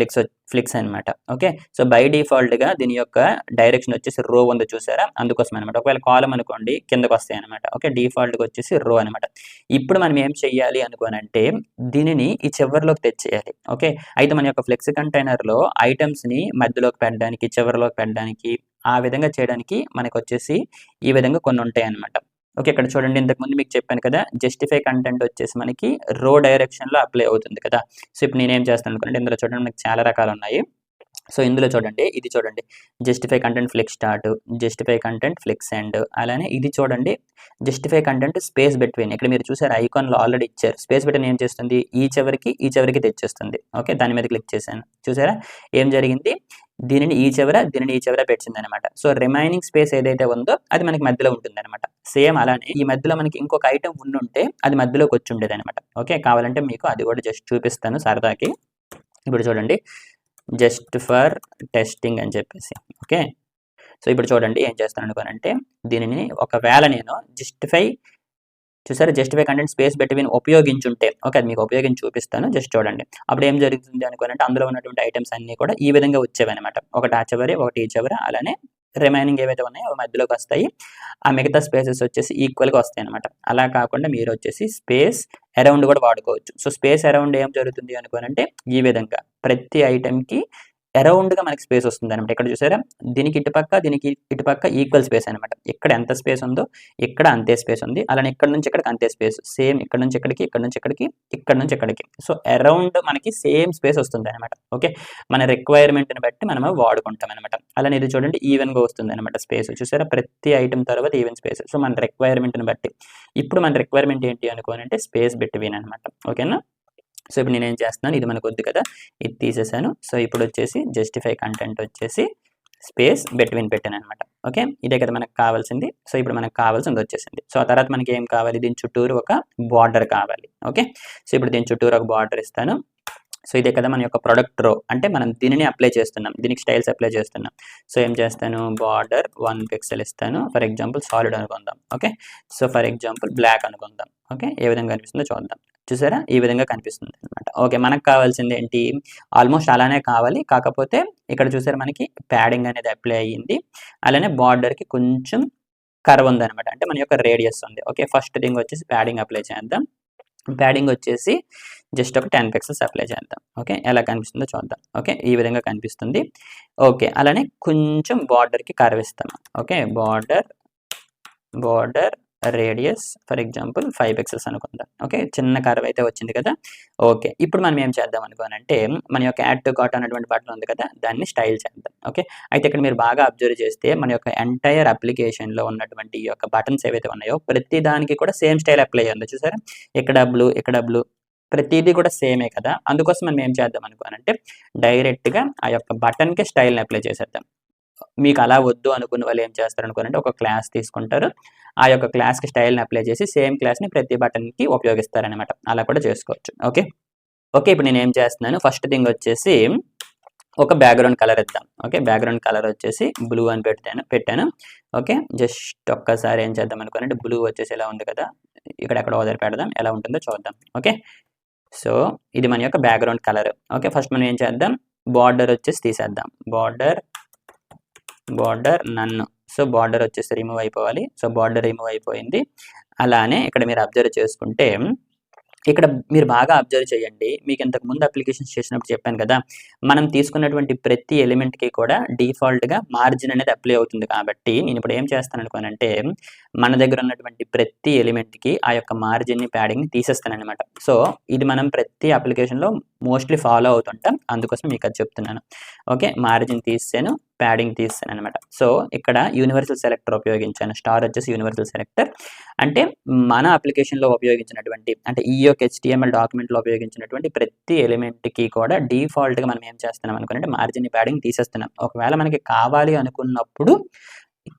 ఫ్లిక్స్ అనమాట. ఓకే. సో, బై డిఫాల్ట్‌గా దీని యొక్క డైరెక్షన్ వచ్చేసి రో ఉంది చూసారా? అందుకోసం అనమాట. ఒకవేళ కాలమ్ అనుకోండి కిందకొస్తాయన్నమాట. ఓకే. డిఫాల్ట్‌గా వచ్చేసి రో అనమాట. ఇప్పుడు మనం ఏం చెయ్యాలి అనుకోనంటే దీనిని ఈ చివరిలోకి తెచ్చేయాలి. ఓకే. అయితే మన యొక్క ఫ్లెక్స్ కంటైనర్‌లో ఐటెమ్స్‌ని మధ్యలోకి పెట్టడానికి, చివరిలోకి పెట్టడానికి, ఆ విధంగా చేయడానికి మనకొచ్చేసి ఈ విధంగా కొన్ని ఉంటాయన్నమాట. ఓకే. ఇక్కడ చూడండి ఇంతకుముందు మీకు చెప్పాను కదా! జస్టిఫై కంటెంట్ వచ్చేసి మనకి రో డైరెక్షన్‌లో అప్లై అవుతుంది కదా! సో, ఇప్పుడు నేనేం చేస్తాను అనుకోండి ఇందులో చూడండి మనకి చాలా రకాలున్నాయి. సో, ఇందులో చూడండి ఇది చూడండి justify content flex start, justify content flex end అలానే ఇది చూడండి జస్టిఫై కంటెంట్ స్పేస్ బిట్వీన్. ఇక్కడ మీరు చూసారా ఐకాన్‌లో ఆల్రెడీ ఇచ్చారు. స్పేస్ బిట్వీన్ ఏం చేస్తుంది ఈ చివరికి తెచ్చేస్తుంది. ఓకే. దాని మీద క్లిక్ చేశాను. చూసారా? ఏం జరిగింది? దీనిని ఈ చివర పెట్టిందనమాట. సో, రిమైనింగ్ స్పేస్ ఏదైతే ఉందో అది మనకి మధ్యలో ఉంటుందనమాట. సేమ్ అలానే ఈ మధ్యలో మనకి ఇంకొక ఐటెమ్ ఉండుంటే అది మధ్యలోకి వచ్చి ఉండేదనమాట. ఓకే. కావాలంటే మీకు అది కూడా జస్ట్ చూపిస్తాను సరదాకి. ఇప్పుడు చూడండి జస్ట్ ఫర్ టెస్టింగ్ అని చెప్పేసి. ఓకే. సో, ఇప్పుడు చూడండి ఏం చేస్తాను అనుకోనంటే దీనిని ఒకవేళ నేను జస్టిఫై కంటెంట్ స్పేస్ బిట్వీన్ ఉపయోగించుంటే ఓకే. అది మీకు ఉపయోగించి చూపిస్తాను. జస్ట్ చూడండి. అప్పుడు ఏం జరుగుతుంది అనుకోనంటే అందులో ఉన్నటువంటి ఐటెమ్స్ అన్నీ కూడా ఈ విధంగా వచ్చేవన్నమాట. ఒకటి ఆ చివరి, ఒకటి ఈ చివర అలానే రిమైనింగ్ ఏవైతే ఉన్నాయో అవి మధ్యలోకి వస్తాయి. ఆ మిగతా స్పేసెస్ వచ్చేసి ఈక్వల్‌గా వస్తాయన్నమాట. అలా కాకుండా మీరు వచ్చేసి స్పేస్ అరౌండ్ కూడా వాడుకోవచ్చు. సో, స్పేస్ అరౌండ్ ఏం జరుగుతుంది అనుకోనంటే ఈ విధంగా ప్రతి ఐటెమ్‌కి అరౌండ్‌గా మనకి స్పేస్ వస్తుందనమాట. ఇక్కడ చూసారా? దీనికి ఇటుపక్క ఈక్వల్ స్పేస్ అనమాట. ఇక్కడ ఎంత స్పేస్ ఉందో ఇక్కడ అంతే స్పేస్ ఉంది. అలానే ఇక్కడ నుంచి ఇక్కడికి అంతే స్పేస్. సేమ్ ఇక్కడ నుంచి ఇక్కడికి, ఇక్కడ నుంచి ఇక్కడికి, ఇక్కడ నుంచి ఇక్కడికి. సో, అరౌండ్ మనకి సేమ్ స్పేస్ వస్తుందనమాట. ఓకే. మన రిక్వైర్మెంట్‌ని బట్టి మనము వాడుకుంటామనమాట. అలానే ఇది చూడండి ఈవెన్‌గా వస్తుందనమాట స్పేస్. చూసారా? ప్రతి ఐటెమ్ తర్వాత ఈవెన్ స్పేస్. సో, మన రిక్వైర్మెంట్‌ని బట్టి. ఇప్పుడు మన రిక్వైర్మెంట్ ఏంటి అనుకోనంటే స్పేస్ బిట్వీన్ అనమాట. ఓకేనా? సో, ఇప్పుడు నేనేం చేస్తున్నాను ఇది మనకొద్దు కదా! ఇది తీసేసాను. సో, ఇప్పుడు వచ్చేసి జస్టిఫై కంటెంట్ వచ్చేసి స్పేస్ బిట్వీన్ పెట్టాననమాట. ఓకే. ఇదే కదా మనకు కావాల్సింది. సో, ఇప్పుడు మనకు కావాల్సింది వచ్చేసింది. సో, ఆ తర్వాత మనకి ఏం కావాలి దీని చుట్టూరు ఒక బార్డర్ కావాలి. ఓకే. సో, ఇప్పుడు దీని చుట్టూరు ఒక బార్డర్ ఇస్తాను. సో, ఇదే కదా మన యొక్క ప్రొడక్ట్ రో. అంటే మనం దీనిని అప్లై చేస్తున్నాం. దీనికి స్టైల్స్ అప్లై చేస్తున్నాం. సో, ఏం చేస్తాను బార్డర్ 1 పిక్సెల్ ఇస్తాను. ఫర్ ఎగ్జాంపుల్ సాలిడ్ అనుకుందాం. Okay. So, for example black అనుకుందాం. ఓకే. ఏ విధంగా కనిపిస్తుందో చూద్దాం. చూసారా? ఈ విధంగా కనిపిస్తుంది అనమాట. ఓకే. మనకు కావాల్సింది ఏంటి? ఆల్మోస్ట్ అలానే కావాలి. కాకపోతే ఇక్కడ చూసారా మనకి ప్యాడింగ్ అనేది అప్లై అయ్యింది. అలానే బార్డర్‌కి కొంచెం కర్వ్ ఉందనమాట. అంటే మన యొక్క రేడియస్ ఉంది. ఓకే. ఫస్ట్ థింగ్ వచ్చేసి ప్యాడింగ్ అప్లై చేద్దాం. ప్యాడింగ్ వచ్చేసి జస్ట్ ఒక 10 పిక్సెల్స్ అప్లై చేద్దాం. ఓకే. ఎలా కనిపిస్తుందో చూద్దాం. ఓకే. ఈ విధంగా కనిపిస్తుంది. ఓకే. అలానే కొంచెం బార్డర్‌కి కర్వ్ ఇస్తాం. Okay. Border radius for example 5 pixels అనుకుందాం. ఓకే. చిన్న కర్వ్ అయితే వచ్చింది కదా! ఓకే. ఇప్పుడు మనం ఏం చేద్దాం అనుకోనంటే మన యొక్క యాడ్ టు కార్ట్ అన్నటువంటి బటన్ ఉంది కదా! దాన్ని స్టైల్ చేద్దాం. ఓకే. అయితే ఇక్కడ మీరు బాగా అబ్జర్వ్ చేస్తే మన యొక్క ఎంటైర్ అప్లికేషన్‌లో ఉన్నటువంటి ఈ యొక్క బటన్స్ ఏవైతే ఉన్నాయో ప్రతి దానికి కూడా సేమ్ స్టైల్ అప్లై అయ్యింది చూసారా? ఇక్కడ బ్లూ ప్రతీది కూడా సేమే కదా! అందుకోసం మనం ఏం చేద్దాం అనుకోనంటే డైరెక్ట్‌గా ఆ యొక్క బటన్‌కి స్టైల్‌ని అప్లై చేసేద్దాం. మీకు అలా వద్దు అనుకున్న వాళ్ళు ఏం చేస్తారు అనుకోనంటే ఒక క్లాస్ తీసుకుంటారు. ఆ యొక్క క్లాస్‌కి స్టైల్‌ని అప్లై చేసి సేమ్ క్లాస్‌ని ప్రతి బటన్‌కి ఉపయోగిస్తారనమాట. అలా కూడా చేసుకోవచ్చు. ఓకే. ఓకే. ఇప్పుడు నేనేం చేస్తున్నాను ఫస్ట్ థింగ్ వచ్చేసి ఒక బ్యాక్‌గ్రౌండ్ కలర్ ఇద్దాం. ఓకే. బ్యాక్‌గ్రౌండ్ కలర్ వచ్చేసి బ్లూ అని పెట్టాను. ఓకే. జస్ట్ ఒక్కసారి ఏం చేద్దాం అనుకోనంటే బ్లూ వచ్చేసి ఇలా ఉంది కదా! ఇక్కడెక్కడో వదిలి పెడదాం. ఎలా ఉంటుందో చూద్దాం. ఓకే. సో, ఇది మన యొక్క బ్యాక్‌గ్రౌండ్ కలర్. ఓకే. ఫస్ట్ మనం ఏం చేద్దాం బార్డర్ వచ్చేసి తీసేద్దాం. బార్డర్ నన్. సో, బార్డర్ వచ్చేసి రిమూవ్ అయిపోవాలి. సో, బార్డర్ రిమూవ్ అయిపోయింది. అలానే ఇక్కడ మీరు అబ్జర్వ్ చేసుకుంటే ఇక్కడ మీరు బాగా అబ్జర్వ్ చేయండి. మీకు ఇంతకు ముందు అప్లికేషన్స్ చేసినప్పుడు చెప్పాను కదా! మనం తీసుకున్నటువంటి ప్రతి ఎలిమెంట్‌కి కూడా డిఫాల్ట్‌గా మార్జిన్ అనేది అప్లై అవుతుంది కాబట్టి నేనిప్పుడు ఏం చేస్తాను అనుకోనంటే మన దగ్గర ఉన్నటువంటి ప్రతి ఎలిమెంట్‌కి ఆ యొక్క మార్జిన్‌ని ప్యాడింగ్‌ని తీసేస్తాననమాట. సో, ఇది మనం ప్రతి అప్లికేషన్‌లో మోస్ట్‌లీ ఫాలో అవుతుంటాం. అందుకోసం మీకు అది చెప్తున్నాను. ఓకే. మార్జిన్ తీసేసాను. ప్యాడింగ్ తీసేసాననమాట. సో, ఇక్కడ యూనివర్సల్ సెలెక్టర్ ఉపయోగించాను. స్టార్ వచ్చేసి యూనివర్సల్ సెలెక్టర్. అంటే మన అప్లికేషన్‌లో ఉపయోగించినటువంటి అంటే ఈ యొక్క హెచ్టీఎంఎల్ డాక్యుమెంట్‌లో ఉపయోగించినటువంటి ప్రతి ఎలిమెంట్‌కి కూడా డిఫాల్ట్‌గా మనం ఏం చేస్తున్నాం అనుకోనంటే మార్జిన్ ప్యాడింగ్ తీసేస్తున్నాం. ఒకవేళ మనకి కావాలి అనుకున్నప్పుడు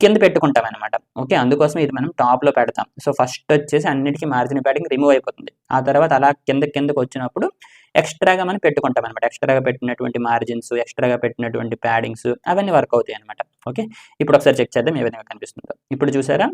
కింద పెట్టుకుంటామనమాట. ఓకే. అందుకోసం ఇది మనం టాప్‌లో పెడతాం. సో, ఫస్ట్ వచ్చేసి అన్నిటికి మార్జిన్ ప్యాడింగ్ రిమూవ్ అయిపోతుంది. ఆ తర్వాత అలా కిందకొచ్చినప్పుడు ఎక్స్‌ట్రాగా మనం పెట్టుకుంటామనమాట. ఎక్స్‌ట్రాగా పెట్టినటువంటి మార్జిన్స్, ఎక్స్‌ట్రాగా పెట్టినటువంటి ప్యాడింగ్స్ అవన్నీ వర్క్ అవుతాయనమాట. ఓకే. ఇప్పుడు ఒకసారి చెక్ చేద్దాం ఏ విధంగా కనిపిస్తుందో. ఇప్పుడు చూసారా?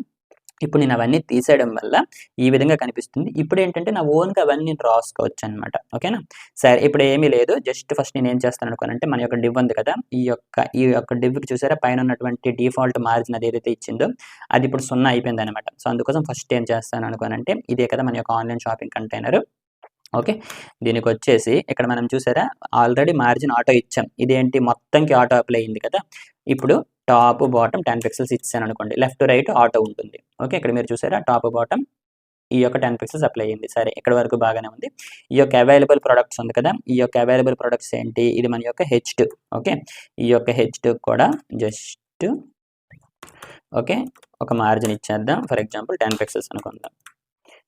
ఇప్పుడు నేను అవన్నీ తీసేయడం వల్ల ఈ విధంగా కనిపిస్తుంది. ఇప్పుడు ఏంటంటే నా ఓన్‌గా అవన్నీ నేను రాసుకోవచ్చు అనమాట. ఓకేనా? సరే ఇప్పుడు ఏమీ లేదు. జస్ట్ ఫస్ట్ నేను ఏం చేస్తాను అనుకోనంటే మన యొక్క డివ్ ఉంది కదా! ఈ యొక్క డివ్‌కి చూసారా పైన ఉన్నటువంటి డిఫాల్ట్ మార్జిన్ అది ఏదైతే ఇచ్చిందో అది ఇప్పుడు 0 అయిపోయిందనమాట. సో, అందుకోసం ఫస్ట్ ఏం చేస్తాను అనుకోనంటే ఇదే కదా మన యొక్క ఆన్‌లైన్ షాపింగ్ కంటైనరు. ఓకే. దీనికొచ్చేసి ఇక్కడ మనం చూసారా ఆల్రెడీ మార్జిన్ ఆటో ఇచ్చాం. ఇదేంటి మొత్తంకి ఆటో అప్లై అయింది కదా! ఇప్పుడు టాప్, బాటమ్ 10 పిక్సెల్స్ ఇచ్చాననుకోండి. లెఫ్ట్, రైట్ ఆటో ఉంటుంది. ఓకే. ఇక్కడ మీరు చూసారా టాప్, బాటమ్ ఈ యొక్క 10 పిక్సెల్స్ అప్లై అయింది. సరే ఇక్కడి వరకు బాగానే ఉంది. ఈ యొక్క అవైలబుల్ ప్రొడక్ట్స్ ఉంది కదా! ఈ యొక్క అవైలబుల్ ప్రొడక్ట్స్ ఏంటి? ఇది మన యొక్క H2. ఓకే. ఈ యొక్క H2 కూడా జస్ట్ ఓకే. ఒక మార్జిన్ ఇచ్చేద్దాం. ఫర్ ఎగ్జాంపుల్ 10 పిక్సెల్స్ అనుకుందాం.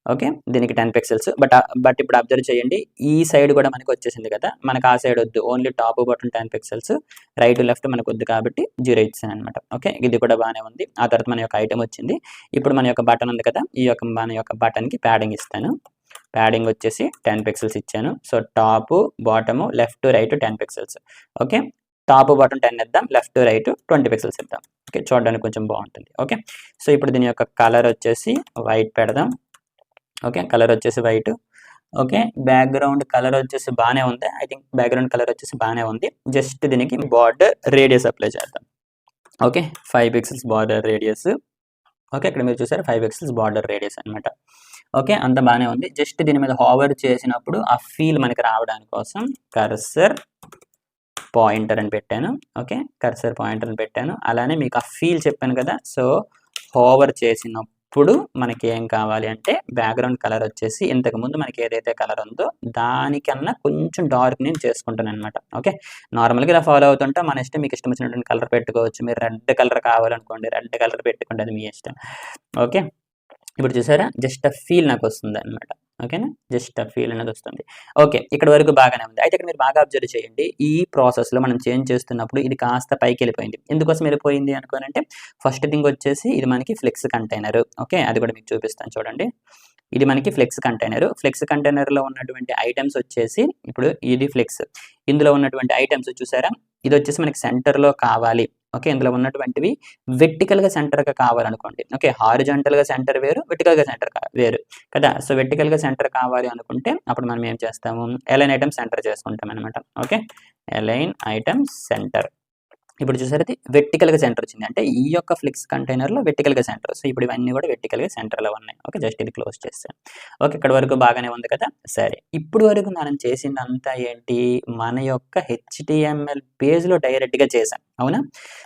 ఓకే. దీనికి 10 పిక్సెల్స్ బట్ ఇప్పుడు అబ్జర్వ్ చేయండి. ఈ సైడ్ కూడా మనకు వచ్చేసింది కదా! మనకు ఆ సైడ్ వద్దు. Only top, bottom 10 pixels. Right, left మనకు వద్దు కాబట్టి 0 ఇచ్చాననమాట. ఓకే. ఇది కూడా బానే ఉంది. ఆ తర్వాత మన యొక్క ఐటెమ్ వచ్చింది. ఇప్పుడు మన యొక్క బటన్ ఉంది కదా! మన యొక్క బటన్‌కి ప్యాడింగ్ ఇస్తాను. ప్యాడింగ్ వచ్చేసి 10 పిక్సెల్స్ ఇచ్చాను. So, top, bottom, left, right 10 pixels. Okay. Top, bottom 10 ఇద్దాం. లెఫ్ట్, రైట్ 20 పిక్సెల్స్ ఇద్దాం. ఓకే. చూడడానికి కొంచెం బాగుంటుంది. ఓకే. సో, ఇప్పుడు దీని యొక్క కలర్ వచ్చేసి వైట్ పెడదాం. ఓకే. కలర్ వచ్చేసి వైట్. ఓకే. బ్యాక్‌గ్రౌండ్ కలర్ వచ్చేసి బానే ఉంది. ఐ థింక్ బ్యాక్‌గ్రౌండ్ కలర్ వచ్చేసి బానే ఉంది. జస్ట్ దీనికి బార్డర్ రేడియస్ అప్లై చేద్దాం. Okay. 5 pixels border radius. Okay. ఇక్కడ మీరు చూసారా 5 పిక్సెల్స్ బార్డర్ రేడియస్ అనమాట. ఓకే. అంతా బానే ఉంది. జస్ట్ దీని మీద హావర్ చేసినప్పుడు ఆ ఫీల్ మనకి రావడానికి కోసం కర్సర్ పాయింటర్ అని పెట్టాను. ఓకే. కర్సర్ పాయింటర్ అని పెట్టాను. అలానే మీకు ఆ ఫీల్ చెప్పాను కదా! సో, హావర్ చేసినప్పుడు మనకి ఏం కావాలి అంటే బ్యాక్‌గ్రౌండ్ కలర్ వచ్చేసి ఇంతకుముందు మనకి ఏదైతే కలర్ ఉందో దానికన్నా కొంచెం డార్క్ నేను చేసుకుంటాననమాట. ఓకే. నార్మల్‌గా ఇలా ఫాలో అవుతుంటే మన ఇష్టం. మీకు ఇష్టం వచ్చినటువంటి కలర్ పెట్టుకోవచ్చు. మీరు రెడ్ కలర్ కావాలనుకోండి రెడ్ కలర్ పెట్టుకోండి. అది మీ ఇష్టం. ఓకే. ఇప్పుడు చూసారా జస్ట్ ఆ ఫీల్ నాకొస్తుందనమాట. ఓకేనా? జస్ట్ ఆ ఫీల్ అనేది వస్తుంది. ఓకే. ఇక్కడి వరకు బాగానే ఉంది. అయితే ఇక్కడ మీరు బాగా అబ్జర్వ్ చేయండి. ఈ ప్రాసెస్‌లో మనం చేంజ్ చేస్తున్నప్పుడు ఇది కాస్త పైకెళ్ళిపోయింది. ఎందుకోసం వెళ్ళిపోయింది అనుకోనంటే ఫస్ట్ థింగ్ వచ్చేసి ఇది మనకి ఫ్లెక్స్ కంటైనర్. ఓకే. అది కూడా మీకు చూపిస్తాను చూడండి. ఇది మనకి ఫ్లెక్స్ కంటైనర్. ఫ్లెక్స్ కంటైనర్‌లో ఉన్నటువంటి ఐటెమ్స్ వచ్చేసి ఇప్పుడు ఇది ఫ్లెక్స్. ఇందులో ఉన్నటువంటి ఐటెమ్స్ చూసారా? ఇదొచ్చేసి మనకి సెంటర్‌లో కావాలి. ఓకే. ఇందులో ఉన్నటువంటివి వెర్టికల్‌గా సెంటర్‌గా కావాలనుకోండి. ఓకే. హారిజాంటల్‌గా సెంటర్ వేరు, వెర్టికల్‌గా సెంటర్ వేరు కదా! సో, వెర్టికల్‌గా సెంటర్ కావాలి అనుకుంటే అప్పుడు మనం ఏం చేస్తాము? అలైన్ ఐటెమ్ సెంటర్ చేసుకుంటామనమాట. ఓకే. Align item center. ఇప్పుడు చూసారా ఇది వెర్టికల్‌గా సెంటర్ వచ్చింది. అంటే ఈ యొక్క ఫ్లెక్స్ కంటైనర్‌లో వెర్టికల్‌గా సెంటర్. సో, ఇప్పుడు ఇవన్నీ కూడా వెర్టికల్‌గా సెంటర్‌లో ఉన్నాయి. ఓకే. జస్ట్ ఇది క్లోజ్ చేశాను. ఓకే. ఇక్కడి వరకు బాగానే ఉంది కదా! సరే. ఇప్పుడు వరకు మనం చేసిందంతా ఏంటి? మన యొక్క HTML పేజ్‌లో డైరెక్ట్‌గా చేసాం. అవునా?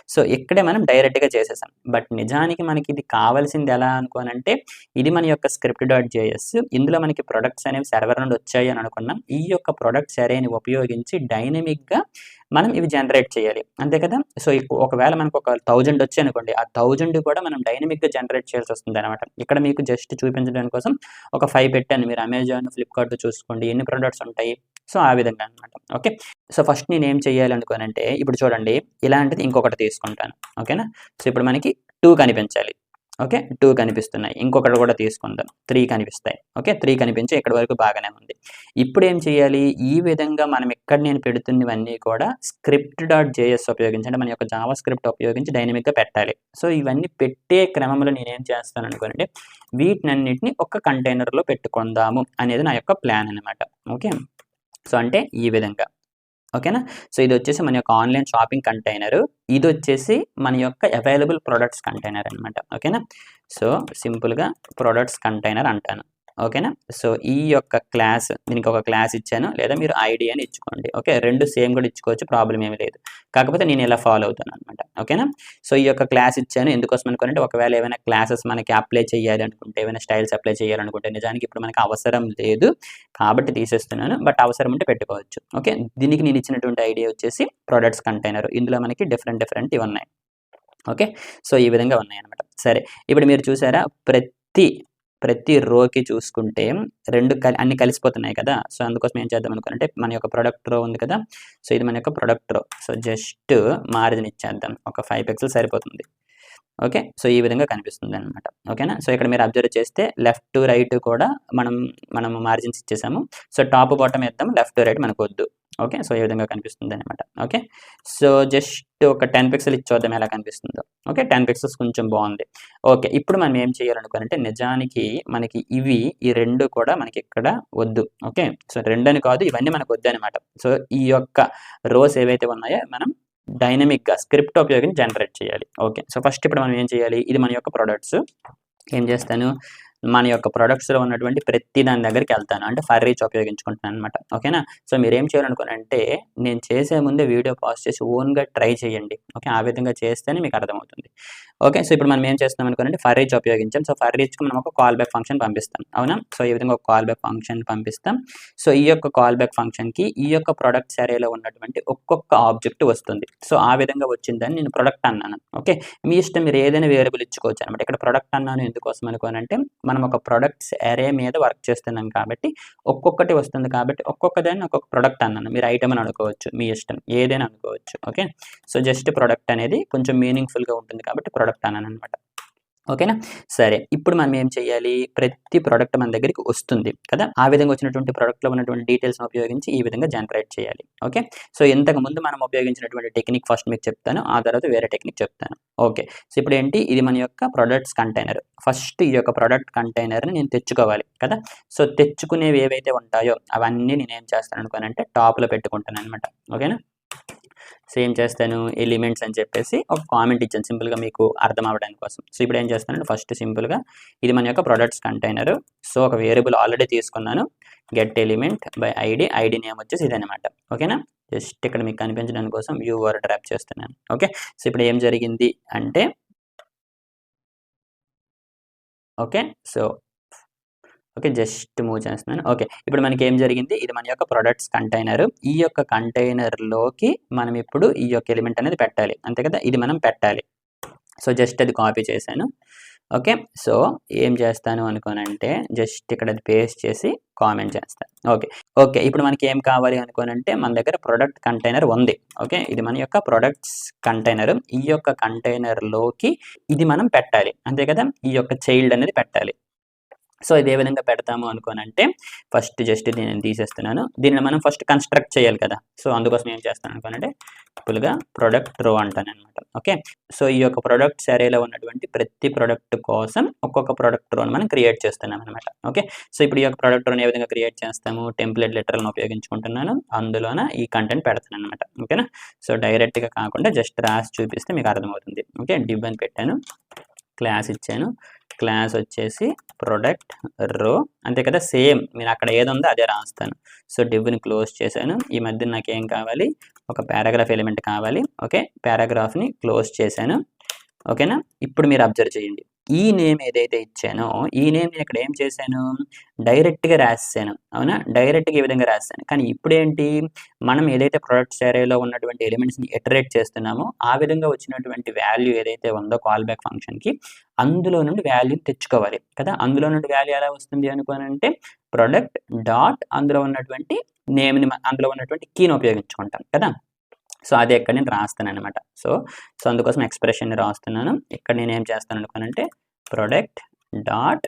సో, ఇక్కడే మనం డైరెక్ట్‌గా చేసేసాం. బట్ నిజానికి మనకి ఇది కావాల్సింది ఎలా అనుకోనంటే ఇది మన యొక్క script.js. ఇందులో మనకి ప్రొడక్ట్స్ అనేవి సర్వర్ నుండి వచ్చాయి అని అనుకున్నాం. ఈ యొక్క ప్రొడక్ట్స్ అరేని ఉపయోగించి డైనమిక్‌గా మనం ఇవి జనరేట్ చేయాలి. అంతే కదా! సో, ఒకవేళ మనకు ఒక 1000 వచ్చాయనుకోండి. ఆ 1000 కూడా మనం డైనమిక్‌గా జనరేట్ చేయాల్సొస్తుందనమాట. ఇక్కడ మీకు జస్ట్ చూపించడం కోసం ఒక 5 పెట్టాను. మీరు అమెజాన్, ఫ్లిప్‌కార్ట్ చూసుకోండి. ఎన్ని ప్రొడక్ట్స్ ఉంటాయి. సో, ఆ విధంగా అనమాట. ఓకే. సో, ఫస్ట్ నేనేం చేయాలనుకోనంటే ఇప్పుడు చూడండి ఇలాంటిది ఇంకొకటి తీసుకుంటాను. ఓకేనా? సో, ఇప్పుడు మనకి 2 కనిపించాలి. ఓకే. 2 కనిపిస్తున్నాయి. ఇంకొకటి కూడా తీసుకుందాం. 3 కనిపిస్తాయి. ఓకే. 3 కనిపించి ఇక్కడి వరకు బాగానే ఉంది. ఇప్పుడేం చేయాలి? ఈ విధంగా మనం ఇక్కడ నేను పెడుతున్నవన్నీ కూడా script.js ఉపయోగించి అంటే మన యొక్క జావా స్క్రిప్ట్ ఉపయోగించి డైనమిక్‌గా పెట్టాలి. సో, ఇవన్నీ పెట్టే క్రమంలో నేనేం చేస్తాననుకోనండి వీటినన్నిటిని ఒక కంటైనర్‌లో పెట్టుకుందాము అనేది నా యొక్క ప్లాన్ అనమాట. ఓకే. సో, అంటే ఈ విధంగా. ఓకేనా? సో, ఇదొచ్చేసి మన యొక్క ఆన్‌లైన్ షాపింగ్ కంటైనరు. ఇదొచ్చేసి మన యొక్క అవైలబుల్ ప్రొడక్ట్స్ కంటైనర్ అనమాట. ఓకేనా? సో, సింపుల్‌గా ప్రొడక్ట్స్ కంటైనర్ అంటాను. ఓకేనా? సో, ఈ యొక్క క్లాస్ దీనికి ఒక క్లాస్ ఇచ్చాను. లేదా మీరు ఐడీ అని ఇచ్చుకోండి. ఓకే. 2 సేమ్ కూడా ఇచ్చుకోవచ్చు. ప్రాబ్లమ్ ఏమీ లేదు. కాకపోతే నేను ఇలా ఫాలో అవుతాననమాట. ఓకేనా? సో, ఈ యొక్క క్లాస్ ఇచ్చాను. ఎందుకోసం అనుకోనంటే ఒకవేళ ఏమైనా క్లాసెస్ మనకి అప్లై చేయాలి అనుకుంటే, ఏమైనా స్టైల్స్ అప్లై చేయాలనుకుంటే నిజానికి ఇప్పుడు మనకు అవసరం లేదు. కాబట్టి తీసేస్తున్నాను. బట్ అవసరం ఉంటే పెట్టుకోవచ్చు. ఓకే. దీనికి నేను ఇచ్చినటువంటి ఐడీ వచ్చేసి ప్రొడక్ట్స్ కంటైనర్. ఇందులో మనకి డిఫరెంట్ ఇవున్నాయి. ఓకే. సో, ఈ విధంగా ఉన్నాయన్నమాట. సరే. ఇప్పుడు మీరు చూసారా ప్రతి రోకి చూసుకుంటే 2 అన్ని కలిసిపోతున్నాయి కదా! సో, అందుకోసం ఏం చేద్దాం అనుకునంటే మన యొక్క ప్రొడక్ట్ రో ఉంది కదా! సో, ఇది మన యొక్క ప్రొడక్ట్ రో. సో, జస్ట్ మార్జిన్ ఇచ్చేద్దాం. ఒక 5 పిక్సెల్స్ సరిపోతుంది. ఓకే. సో, ఈ విధంగా కనిపిస్తుందనమాట. ఓకేనా? సో, ఇక్కడ మీరు అబ్జర్వ్ చేస్తే లెఫ్ట్, రైట్ కూడా మనం మార్జిన్స్ ఇచ్చేసాము. సో, టాప్, బాటమ్ ఇద్దాం. లెఫ్ట్, రైట్ మనకొద్దు. ఓకే, సో ఈ విధంగా కనిపిస్తుంది అనమాట. ఓకే, సో జస్ట్ ఒక 10 పిక్సెల్ ఇచ్చి చూద్దాం ఎలా కనిపిస్తుందో. ఓకే, 10 పిక్సెల్స్ కొంచెం బాగుంది. ఓకే, ఇప్పుడు మనం ఏం చేయాలనుకోనంటే నిజానికి మనకి ఈ 2 కూడా మనకి ఇక్కడ వద్దు. ఓకే, సో 2 అని కాదు, ఇవన్నీ మనకు వద్దు అనమాట. సో ఈ యొక్క రోస్ ఏవైతే ఉన్నాయో మనం డైనమిక్గా స్క్రిప్ట్ ఉపయోగించి జనరేట్ చేయాలి. ఓకే, సో ఫస్ట్ ఇప్పుడు మనం ఏం చేయాలి, ఇది మన యొక్క ప్రొడక్ట్స్. ఏం చేస్తాను, మన యొక్క ప్రొడక్ట్స్లో ఉన్నటువంటి ప్రతి దాని దగ్గరికి వెళ్తాను, అంటే ఫర్ రీచ్ ఉపయోగించుకుంటున్నాను అనమాట. ఓకేనా, సో మీరు ఏం చేయాలనుకోనంటే నేను చేసే ముందే వీడియో పాజ్ చేసి ఓన్గా ట్రై చేయండి. ఓకే, ఆ విధంగా చేస్తేనే మీకు అర్థమవుతుంది. ఓకే, సో ఇప్పుడు మనం ఏం చేస్తున్నాం అనుకోనంటే ఫర్ రీచ్ ఉపయోగించాం. సో ఫర్ రీచ్కి మనం ఒక కాల్ బ్యాక్ ఫంక్షన్ పంపిస్తాం. అవునా, సో ఈ విధంగా ఒక కాల్ బ్యాక్ ఫంక్షన్ పంపిస్తాం. సో ఈ యొక్క కాల్ బ్యాక్ ఫంక్షన్కి ఈ యొక్క ప్రొడక్ట్స్ అరేలో ఉన్నటువంటి ఒక్కొక్క ఆబ్జెక్ట్ వస్తుంది. సో ఆ విధంగా వచ్చిందని నేను ప్రొడక్ట్ అన్నాను. ఓకే, మీ ఇష్టం, మీరు ఏదైనా వేరియబుల్ ఇచ్చుకోవచ్చు అనమాట. ఇక్కడ ప్రొడక్ట్ అన్నాను ఎందుకోసం అనుకోనంటే మనం ఒక ప్రొడక్ట్స్ అరే మీద వర్క్ చేస్తున్నాం కాబట్టి ఒక్కొక్కటి వస్తుంది కాబట్టి ఒక్కొక్క దాన్ని ఒక్కొక్క ప్రొడక్ట్ అన్నాను. మీరు ఐటమ్ అని అనుకోవచ్చు, మీ ఇష్టం, ఏదైనా అనుకోవచ్చు. ఓకే, సో జస్ట్ ప్రొడక్ట్ అనేది కొంచెం మీనింగ్ఫుల్గా ఉంటుంది కాబట్టి ప్రొడక్ట్ అన్నాను అనమాట. ఓకేనా, సరే ఇప్పుడు మనం ఏం చేయాలి, ప్రతి ప్రోడక్ట్ మన దగ్గరికి వస్తుంది కదా, ఆ విధంగా వచ్చినటువంటి ప్రోడక్ట్లో ఉన్నటువంటి డీటెయిల్స్ని ఉపయోగించి ఈ విధంగా జనరేట్ చేయాలి. ఓకే, సో ఇంతకు ముందు మనం ఉపయోగించినటువంటి టెక్నిక్ ఫస్ట్ మీకు చెప్తాను, ఆ తర్వాత వేరే టెక్నిక్ చెప్తాను. ఓకే, సో ఇప్పుడు ఏంటి, ఇది మన యొక్క ప్రొడక్ట్స్ కంటైనర్. ఫస్ట్ ఈ యొక్క ప్రొడక్ట్ కంటైనర్ని నేను తెచ్చుకోవాలి కదా. సో తెచ్చుకునేవి ఏవైతే ఉంటాయో అవన్నీ నేను ఏం చేస్తాను అనుకోనంటే టాప్లో పెట్టుకుంటాను అనమాట. ఓకేనా, సో ఏం చేస్తాను, ఎలిమెంట్స్ అని చెప్పేసి ఒక కామెంట్ ఇచ్చాను సింపుల్గా మీకు అర్థం అవ్వడానికి కోసం. సో ఇప్పుడు ఏం చేస్తానంటే ఫస్ట్ సింపుల్గా ఇది మన యొక్క ప్రొడక్ట్స్ కంటైనర్. సో ఒక వేరియబుల్ ఆల్రెడీ తీసుకున్నాను, get element by ID name వచ్చేసి ఇదనమాట. ఓకేనా, జస్ట్ ఇక్కడ మీకు కనిపించడానికి కోసం వ్యూ వర్ డ్రాప్ చేస్తున్నాను. ఓకే, సో ఇప్పుడు ఏం జరిగింది అంటే okay, so okay just move చేస్తున్నాను. ఓకే, ఇప్పుడు మనకి ఏం జరిగింది, ఇది మన యొక్క ప్రొడక్ట్స్ కంటైనర్. ఈ యొక్క కంటైనర్లోకి మనం ఇప్పుడు ఈ యొక్క ఎలిమెంట్ అనేది పెట్టాలి, అంతే కదా, ఇది మనం పెట్టాలి. సో జస్ట్ అది కాపీ చేశాను. ఓకే, సో ఏం చేస్తాను అనుకోనంటే జస్ట్ ఇక్కడ అది పేస్ట్ చేసి కామెంట్ చేస్తాను. ఓకే, ఓకే ఇప్పుడు మనకి ఏం కావాలి అనుకోనంటే మన దగ్గర ప్రొడక్ట్ కంటైనర్ ఉంది. ఓకే, ఇది మన యొక్క ప్రొడక్ట్స్ కంటైనర్. ఈ యొక్క కంటైనర్లోకి ఇది మనం పెట్టాలి, అంతే కదా, ఈ యొక్క చైల్డ్ అనేది పెట్టాలి. సో ఇది ఏ విధంగా పెడతాము అనుకోనంటే ఫస్ట్ జస్ట్ దీన్ని తీసేస్తున్నాను. దీన్ని మనం ఫస్ట్ కన్స్ట్రక్ట్ చేయాలి కదా, సో అందుకోసం ఏం చేస్తాను అనుకోనంటే ఫుల్గా ప్రొడక్ట్ రో అంటాను అనమాట. ఓకే, సో ఈ యొక్క ప్రొడక్ట్స్ అరేలో ఉన్నటువంటి ప్రతి ప్రొడక్ట్ కోసం ఒక్కొక్క ప్రొడక్ట్ రోని మనం క్రియేట్ చేస్తున్నాం అనమాట. ఓకే, సో ఇప్పుడు ఈ యొక్క ప్రొడక్ట్ రోని ఏ విధంగా క్రియేట్ చేస్తాము, టెంప్లెట్ లెటర్లను ఉపయోగించుకుంటున్నాను, అందులోన ఈ కంటెంట్ పెడతాను అనమాట. ఓకేనా, సో డైరెక్ట్గా కాకుండా జస్ట్ రాసి చూపిస్తే మీకు అర్థమవుతుంది. ఓకే, డివ్ అని పెట్టాను, క్లాస్ ఇచ్చాను, క్లాస్ వచ్చేసి ప్రొడక్ట్ రో, అంతే కదా, సేమ్ నేను అక్కడ ఏది ఉందో అదే రాస్తాను. సో డివ్ని క్లోజ్ చేశాను. ఈ మధ్య నాకు ఏం కావాలి, ఒక పారాగ్రాఫ్ ఎలిమెంట్ కావాలి. ఓకే, పారాగ్రాఫ్ని క్లోజ్ చేశాను. ఓకేనా, ఇప్పుడు మీరు అబ్జర్వ్ చేయండి, ఈ నేమ్ ఏదైతే ఇచ్చానో ఈ నేమ్ నేను ఇక్కడ ఏం చేశాను, డైరెక్ట్గా రాసాను. అవునా, డైరెక్ట్గా ఈ విధంగా రాశాను. కానీ ఇప్పుడు ఏంటి, మనం ఏదైతే ప్రొడక్ట్స్ ఏరియాలో ఉన్నటువంటి ఎలిమెంట్స్ని ఇటరేట్ చేస్తున్నామో ఆ విధంగా వచ్చినటువంటి వాల్యూ ఏదైతే ఉందో కాల్ బ్యాక్ ఫంక్షన్కి అందులో నుండి వాల్యూని తెచ్చుకోవాలి కదా. అందులో నుండి వాల్యూ ఎలా వస్తుంది అనుకోనంటే ప్రొడక్ట్ డాట్ అందులో ఉన్నటువంటి నేమ్ని, అందులో ఉన్నటువంటి కీని ఉపయోగించుకుంటాం కదా. సో అది ఎక్కడ నేను రాస్తాను అనమాట. సో అందుకోసం ఎక్స్ప్రెషన్ని రాస్తున్నాను. ఇక్కడ నేను ఏం చేస్తాను అనుకోనంటే product dot,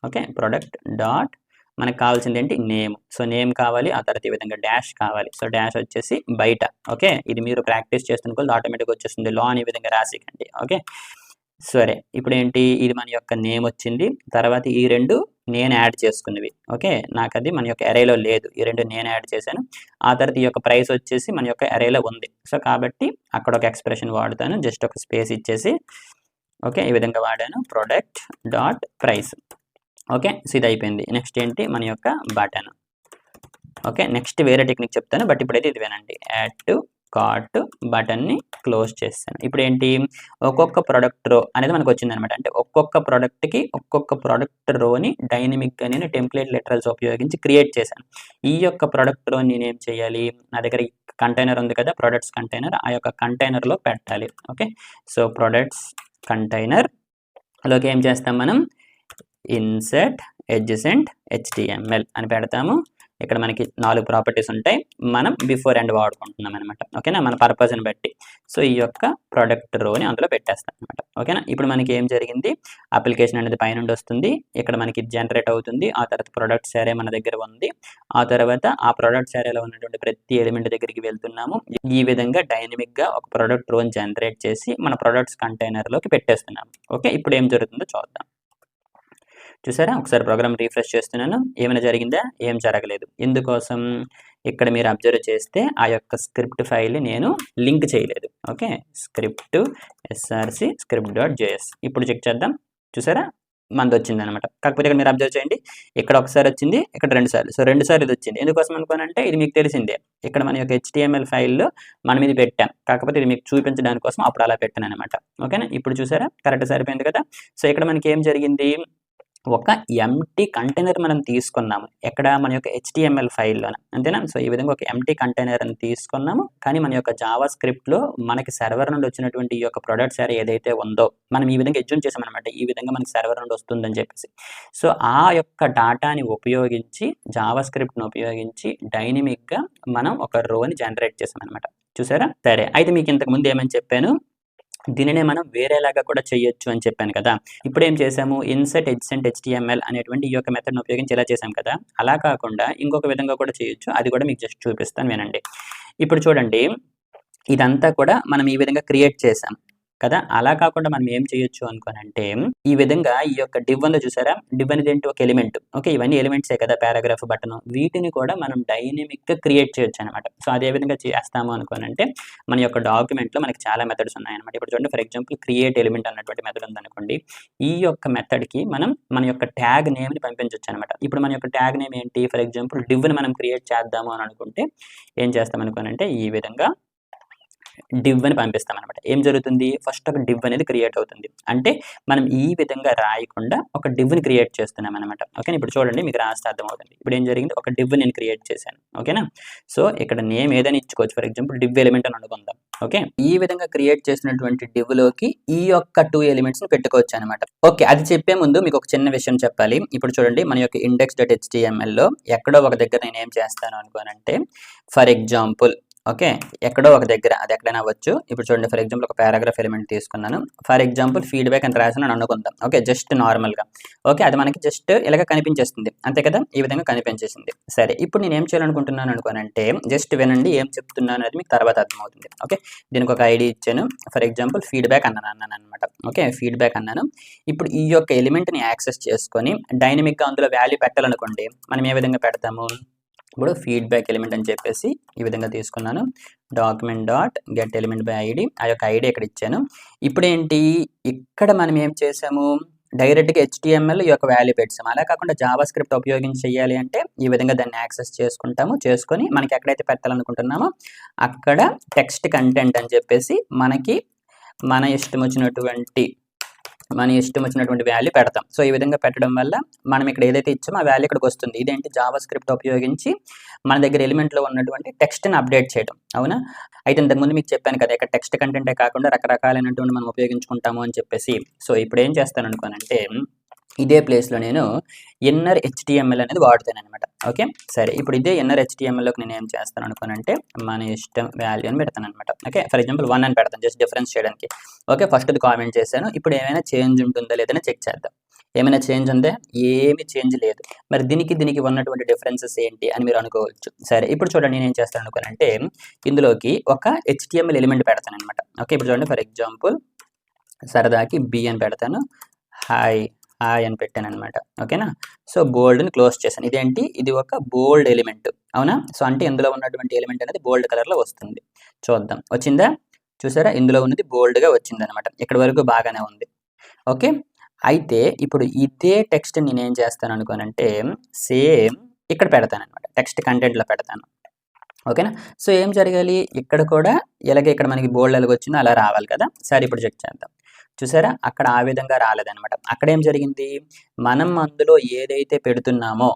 okay, product dot మనకు కావాల్సింది ఏంటి, నేమ్. సో నేమ్ కావాలి, ఆ తర్వాత ఈ విధంగా డాష్ కావాలి. సో డాష్ వచ్చేసి బయట. ఓకే, ఇది మీరు ప్రాక్టీస్ చేస్తున్న కొద్ది ఆటోమేటిక్గా వచ్చేస్తుంది, లో అని ఈ విధంగా రాసికండి. ఓకే, సరే ఇప్పుడు ఏంటి, ఇది మన యొక్క నేమ్ వచ్చింది, తర్వాత ఈ రెండు నేను యాడ్ చేసుకున్నవి. ఓకే, నాకు అది మన యొక్క అరేలో లేదు, ఈ రెండు నేను యాడ్ చేశాను. ఆ తర్వాత ఈ యొక్క ప్రైస్ వచ్చేసి మన యొక్క అరేలో ఉంది. సో కాబట్టి అక్కడ ఒక ఎక్స్ప్రెషన్ వాడుతాను, జస్ట్ ఒక స్పేస్ ఇచ్చేసి ఓకే ఈ విధంగా వాడాను, product dot price. Okay, so ఇది అయిపోయింది. నెక్స్ట్ ఏంటి, మన యొక్క బటన్. ఓకే, నెక్స్ట్ వేరే టెక్నిక్ చెప్తాను, బట్ ఇప్పుడైతే ఇది వినండి. యాడ్ టు కార్ట్ బటన్ని క్లోజ్ చేస్తాను. ఇప్పుడు ఏంటి, ఒక్కొక్క ప్రొడక్ట్ రో అనేది మనకు వచ్చింది అనమాట. అంటే ఒక్కొక్క ప్రొడక్ట్కి ఒక్కొక్క ప్రొడక్ట్ రోని డైనమిక్గా నేను టెంప్లెట్ లెటరల్స్ ఉపయోగించి క్రియేట్ చేశాను. ఈ యొక్క ప్రొడక్ట్ రోని నేను ఏం చేయాలి, నా దగ్గర కంటైనర్ ఉంది కదా, ప్రొడక్ట్స్ కంటైనర్, ఆ యొక్క కంటైనర్లో పెట్టాలి. ఓకే, సో ప్రొడక్ట్స్ కంటైనర్లోకి ఏం చేస్తాం మనం, ఇన్సర్ట్ ఎడ్జసెంట్ HTML అని పెడతాము. ఇక్కడ మనకి 4 ప్రాపర్టీస్ ఉంటాయి. మనం బిఫోర్ అండ్ వాడుకుంటున్నాం అనమాట. ఓకేనా, మన పర్పస్ని బట్టి. సో ఈ యొక్క ప్రొడక్ట్ రోని అందులో పెట్టేస్తాం అనమాట. ఓకేనా, ఇప్పుడు మనకి ఏం జరిగింది, అప్లికేషన్ అనేది పైనుండి వస్తుంది, ఇక్కడ మనకి జనరేట్ అవుతుంది, ఆ తర్వాత ప్రొడక్ట్స్ ఏరియా మన దగ్గర ఉంది, ఆ తర్వాత ఆ ప్రొడక్ట్స్ ఏరియాలో ఉన్నటువంటి ప్రతి ఎలిమెంట్ దగ్గరికి వెళ్తున్నాము. ఈ విధంగా డైనమిక్గా ఒక ప్రొడక్ట్ రోని జనరేట్ చేసి మన ప్రొడక్ట్స్ కంటైనర్లోకి పెట్టేస్తున్నాము. ఓకే, ఇప్పుడు ఏం జరుగుతుందో చూద్దాం. చూసారా, ఒకసారి ప్రోగ్రామ్ రీఫ్రెష్ చేస్తున్నాను, ఏమైనా జరిగిందా? ఏం జరగలేదు. ఎందుకోసం? ఇక్కడ మీరు అబ్జర్వ్ చేస్తే ఆ యొక్క స్క్రిప్ట్ ఫైల్ని నేను లింక్ చేయలేదు. Okay, script src script.js. ఇప్పుడు చెక్ చేద్దాం. చూసారా, మనది వచ్చింది అనమాట. కాకపోతే ఇక్కడ మీరు అబ్జర్వ్ చేయండి, ఇక్కడ ఒకసారి వచ్చింది, ఇక్కడ 2 సార్లు. సో 2 సార్లు ఇది వచ్చింది. ఎందుకోసం అనుకోనంటే ఇది మీకు తెలిసిందే, ఇక్కడ మన యొక్క HTML ఫైల్లో మనం ఇది పెట్టాం, కాకపోతే ఇది మీకు చూపించడానికి కోసం అప్పుడు అలా పెట్టాను అనమాట. ఓకేనా, ఇప్పుడు చూసారా కరెక్ట్ సరిపోయింది కదా. సో ఇక్కడ మనకి ఏం జరిగింది, ఒక ఎంటీ కంటైనర్ మనం తీసుకున్నాము, ఎక్కడ మన యొక్క HTML ఫైల్లోనే, అంతేనా. సో ఈ విధంగా ఒక ఎంటీ కంటైనర్ని తీసుకున్నాము, కానీ మన యొక్క జావా స్క్రిప్ట్లో మనకి సర్వర్ నుండి వచ్చినటువంటి ఈ యొక్క ప్రొడక్ట్స్ ఏరియా ఏదైతే ఉందో మనం ఈ విధంగా ఎడ్జూమ్ చేసామన్నమాట. ఈ విధంగా మనకి సర్వర్ నుండి వస్తుందని చెప్పేసి. సో ఆ యొక్క డేటాని ఉపయోగించి, జావా స్క్రిప్ట్ని ఉపయోగించి డైనమిక్గా మనం ఒక రోని జనరేట్ చేసామన్నమాట. చూసారా. సరే, అయితే మీకు ఇంతకుముందు ఏమని చెప్పాను, దీనినే మనం వేరేలాగా కూడా చేయొచ్చు అని చెప్పాను కదా. ఇప్పుడు ఏం చేసాము, ఇన్సెట్ ఎడ్సెంట్ HTML అనేటువంటి ఈ యొక్క మెథడ్ని ఉపయోగించి ఇలా చేసాం కదా. అలా కాకుండా ఇంకొక విధంగా కూడా చేయొచ్చు, అది కూడా మీకు జస్ట్ చూపిస్తాను వినండి. ఇప్పుడు చూడండి, ఇదంతా కూడా మనం ఈ విధంగా క్రియేట్ చేసాం కదా. అలా కాకుండా మనం ఏం చేయొచ్చు అనుకోనంటే, ఈ విధంగా ఈ యొక్క డివ్ ఉందో చూసారా, డివ్ అనేది ఏంటి, ఒక ఎలిమెంట్. ఓకే, ఇవన్నీ ఎలిమెంట్సే కదా, పారాగ్రాఫ్ బటన్, వీటిని కూడా మనం డైనమిక్గా క్రియేట్ చేయొచ్చు అనమాట. సో అదే విధంగా చేస్తాము అనుకోనంటే, మన యొక్క డాక్యుమెంట్లో మనకి చాలా మెథడ్స్ ఉన్నాయన్నమాట. ఇప్పుడు చూడండి, ఫర్ ఎగ్జాంపుల్ క్రియేట్ ఎలిమెంట్ అన్నటువంటి మెథడ్ ఉందనుకోండి. ఈ యొక్క మెథడ్కి మనం మన యొక్క ట్యాగ్ నేమ్ని పంపించవచ్చు అనమాట. ఇప్పుడు మన యొక్క ట్యాగ్ నేమ్ ఏంటి, ఫర్ ఎగ్జాంపుల్ డివ్ని మనం క్రియేట్ చేద్దాము అని అనుకుంటే ఏం చేస్తాం అనుకోనంటే, ఈ విధంగా డివ్ అని పంపిస్తాం అనమాట. ఏం జరుగుతుంది, ఫస్ట్ ఒక డివ్ అనేది క్రియేట్ అవుతుంది. అంటే మనం ఈ విధంగా రాయకుండా ఒక డివ్ని క్రియేట్ చేస్తున్నాం అనమాట. ఓకేనా, ఇప్పుడు చూడండి మీకు రాస్తే అర్థమవుతుంది. ఇప్పుడు ఏం జరిగింది, ఒక డివ్ నేను క్రియేట్ చేశాను. ఓకేనా, సో ఇక్కడ నేమ్ ఏదైనా ఇచ్చుకోవచ్చు, ఫర్ ఎగ్జాంపుల్ డివ్ ఎలిమెంట్ అని అనుకుందాం. ఓకే, ఈ విధంగా క్రియేట్ చేసినటువంటి డివ్లోకి ఈ యొక్క 2 ఎలిమెంట్స్ని పెట్టుకోవచ్చు అనమాట. ఓకే, అది చెప్పే ముందు మీకు ఒక చిన్న విషయం చెప్పాలి. ఇప్పుడు చూడండి, మన యొక్క index.htmlలో ఎక్కడో ఒక దగ్గర నేను ఏం చేస్తాను అనుకోనంటే, ఫర్ ఎగ్జాంపుల్ ఓకే, ఎక్కడో ఒక దగ్గర, అది ఎక్కడైనా అవ్వచ్చు. ఇప్పుడు చూడండి, ఫర్ ఎగ్జాంపుల్ ఒక పారాగ్రాఫ్ ఎలిమెంట్ తీసుకున్నాను, ఫర్ ఎగ్జాంపుల్ ఫీడ్బ్యాక్ అని రాసిన అనుకుందాం. ఓకే, జస్ట్ నార్మల్గా. ఓకే, అది మనకి జస్ట్ ఇలాగ కనిపించేస్తుంది, అంతే కదా, ఈ విధంగా కనిపించేసింది. సరే, ఇప్పుడు నేను ఏం చేయాలనుకుంటున్నాను అనుకోనంటే, జస్ట్ వినండి ఏం చెప్తున్నాను అనేది మీకు తర్వాత అర్థమవుతుంది. ఓకే, దీనికి ఒక ఐడి ఇచ్చాను, ఫర్ ఎగ్జాంపుల్ ఫీడ్బ్యాక్ అన్నాను అనమాట. ఓకే, ఫీడ్బ్యాక్ అన్నాను. ఇప్పుడు ఈ యొక్క ఎలిమెంట్ని యాక్సెస్ చేసుకొని డైనమిక్గా అందులో వాల్యూ పెట్టాలనుకోండి, మనం ఏ విధంగా పెడతాము, ఇప్పుడు ఫీడ్బ్యాక్ ఎలిమెంట్ అని చెప్పేసి ఈ విధంగా తీసుకున్నాను, document.getElementById, ఆ యొక్క ఐడి ఇక్కడ ఇచ్చాను. ఇప్పుడు ఏంటి, ఇక్కడ మనం ఏం చేసాము, డైరెక్ట్గా HTML ఈ యొక్క వాల్యూ పెట్టాము. అలా కాకుండా జావా స్క్రిప్ట్ ఉపయోగించి చేయాలి అంటే ఈ విధంగా దాన్ని యాక్సెస్ చేసుకొని మనకి ఎక్కడైతే పెట్టాలనుకుంటున్నామో అక్కడ టెక్స్ట్ కంటెంట్ అని చెప్పేసి మనకి మన ఇష్టం వచ్చినటువంటి వాల్యూ పెడతాం. సో ఈ విధంగా పెట్టడం వల్ల మనం ఇక్కడ ఏదైతే ఇచ్చామో ఆ వాల్యూ ఇక్కడికి వస్తుంది. ఇదేంటి, జావా స్క్రిప్ట్ ఉపయోగించి మన దగ్గర ఎలిమెంట్లో ఉన్నటువంటి టెక్స్ట్ని అప్డేట్ చేయడం. అవునా, అయితే ఇంతకుముందు మీకు చెప్పాను కదా, ఇక్కడ టెక్స్ట్ కంటెంటే కాకుండా రకరకాలైనటువంటి మనం ఉపయోగించుకుంటాము అని చెప్పేసి. సో ఇప్పుడు ఏం చేస్తాను అనుకోనంటే, ఇదే ప్లేస్లో నేను ఇన్నర్ HTML అనేది వాడుతాను అనమాట. ఓకే, సరే, ఇప్పుడు ఇదే ఇన్నర్ HTMLలోకి నేను ఏం చేస్తాను అనుకోనంటే, మన ఇష్టం వాల్యూ అని పెడతాను అనమాట. ఓకే, ఫర్ ఎగ్జాంపుల్ 1 అని పెడతాను, జస్ట్ డిఫరెన్స్ చేయడానికి. ఓకే, ఫస్ట్ది కామెంట్ చేశాను. ఇప్పుడు ఏమైనా చేంజ్ ఉంటుందా లేదని చెక్ చేద్దాం. ఏమైనా చేంజ్ ఉందా, ఏమి చేంజ్ లేదు. మరి దీనికి ఉన్నటువంటి డిఫరెన్సెస్ ఏంటి అని మీరు అనుకోవచ్చు. సరే, ఇప్పుడు చూడండి, నేను ఏం చేస్తాను అనుకోనంటే, ఇందులోకి ఒక HTML ఎలిమెంట్ పెడతాను అనమాట. ఓకే, ఇప్పుడు చూడండి, ఫర్ ఎగ్జాంపుల్ సరదాకి B అని పెడతాను, హాయ్ అని పెట్టాను అనమాట. ఓకేనా, సో బోల్డ్ని క్లోజ్ చేశాను. ఇదేంటి, ఇది ఒక బోల్డ్ ఎలిమెంట్. అవునా, సో అంటే ఇందులో ఉన్నటువంటి ఎలిమెంట్ అనేది బోల్డ్ కలర్లో వస్తుంది. చూద్దాం, వచ్చిందా, చూసారా, ఇందులో ఉన్నది బోల్డ్గా వచ్చింది అనమాట. ఇక్కడ వరకు బాగానే ఉంది. ఓకే, అయితే ఇప్పుడు ఇదే టెక్స్ట్ నేను ఏం చేస్తాను అనుకోనంటే, సేమ్ ఇక్కడ పెడతాను అనమాట, టెక్స్ట్ కంటెంట్లో పెడతాను. ఓకేనా, సో ఏం జరగాలి, ఇక్కడ కూడా ఇలాగే ఇక్కడ మనకి బోల్డ్ ఎలాగ వచ్చిందో అలా రావాలి కదా. సరే, ఇప్పుడు చెక్ చేద్దాం. చూసారా, అక్కడ ఆ విధంగా రాలేదనమాట. అక్కడ ఏం జరిగింది, మనం అందులో ఏదైతే పెడుతున్నామో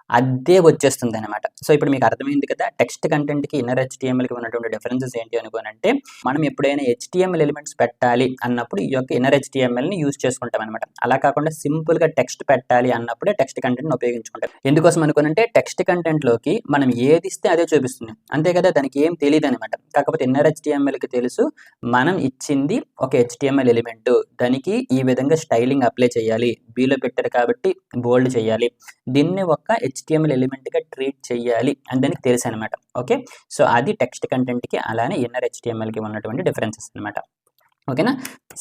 అదే వచ్చేస్తుంది అనమాట. సో ఇప్పుడు మీకు అర్థమైంది కదా, టెక్స్ట్ కంటెంట్కి ఇన్నర్ హెచ్టిఎంఎల్కి ఉన్నటువంటి డిఫరెన్సెస్ ఏంటి అనుకోనంటే, మనం ఎప్పుడైనా హెచ్టిఎంఎల్ ఎలిమెంట్స్ పెట్టాలి అన్నప్పుడు ఈ యొక్క ఇన్నర్ హెచ్టిఎంఎల్ని యూజ్ చేసుకుంటాం అనమాట. అలా కాకుండా సింపుల్గా టెక్స్ట్ పెట్టాలి అన్నప్పుడే టెక్స్ట్ కంటెంట్ని ఉపయోగించుకుంటాం. ఎందుకోసం అనుకోనంటే టెక్స్ట్ కంటెంట్లోకి మనం ఏది ఇస్తే అదే చూపిస్తుంది, అంతే కదా, దానికి ఏం తెలియదు అనమాట. కాకపోతే ఇన్నర్ హెచ్టిఎంఎల్కి తెలుసు మనం ఇచ్చింది ఒక హెచ్టిఎంఎల్ ఎలిమెంట్, దానికి ఈ విధంగా స్టైలింగ్ అప్లై చేయాలి, బీలో పెట్టారు కాబట్టి బోల్డ్ చేయాలి, దీన్ని ఒక హెచ్టిఎంఎల్ ఎలిమెంట్గా ట్రీట్ చేయాలి అని దానికి తెలుసు అనమాట. ఓకే, సో అది టెక్స్ట్ కంటెంట్కి అలానే ఇన్నర్ హెచ్టిఎంఎల్కి ఉన్నటువంటి డిఫరెన్సెస్ అనమాట. ఓకేనా,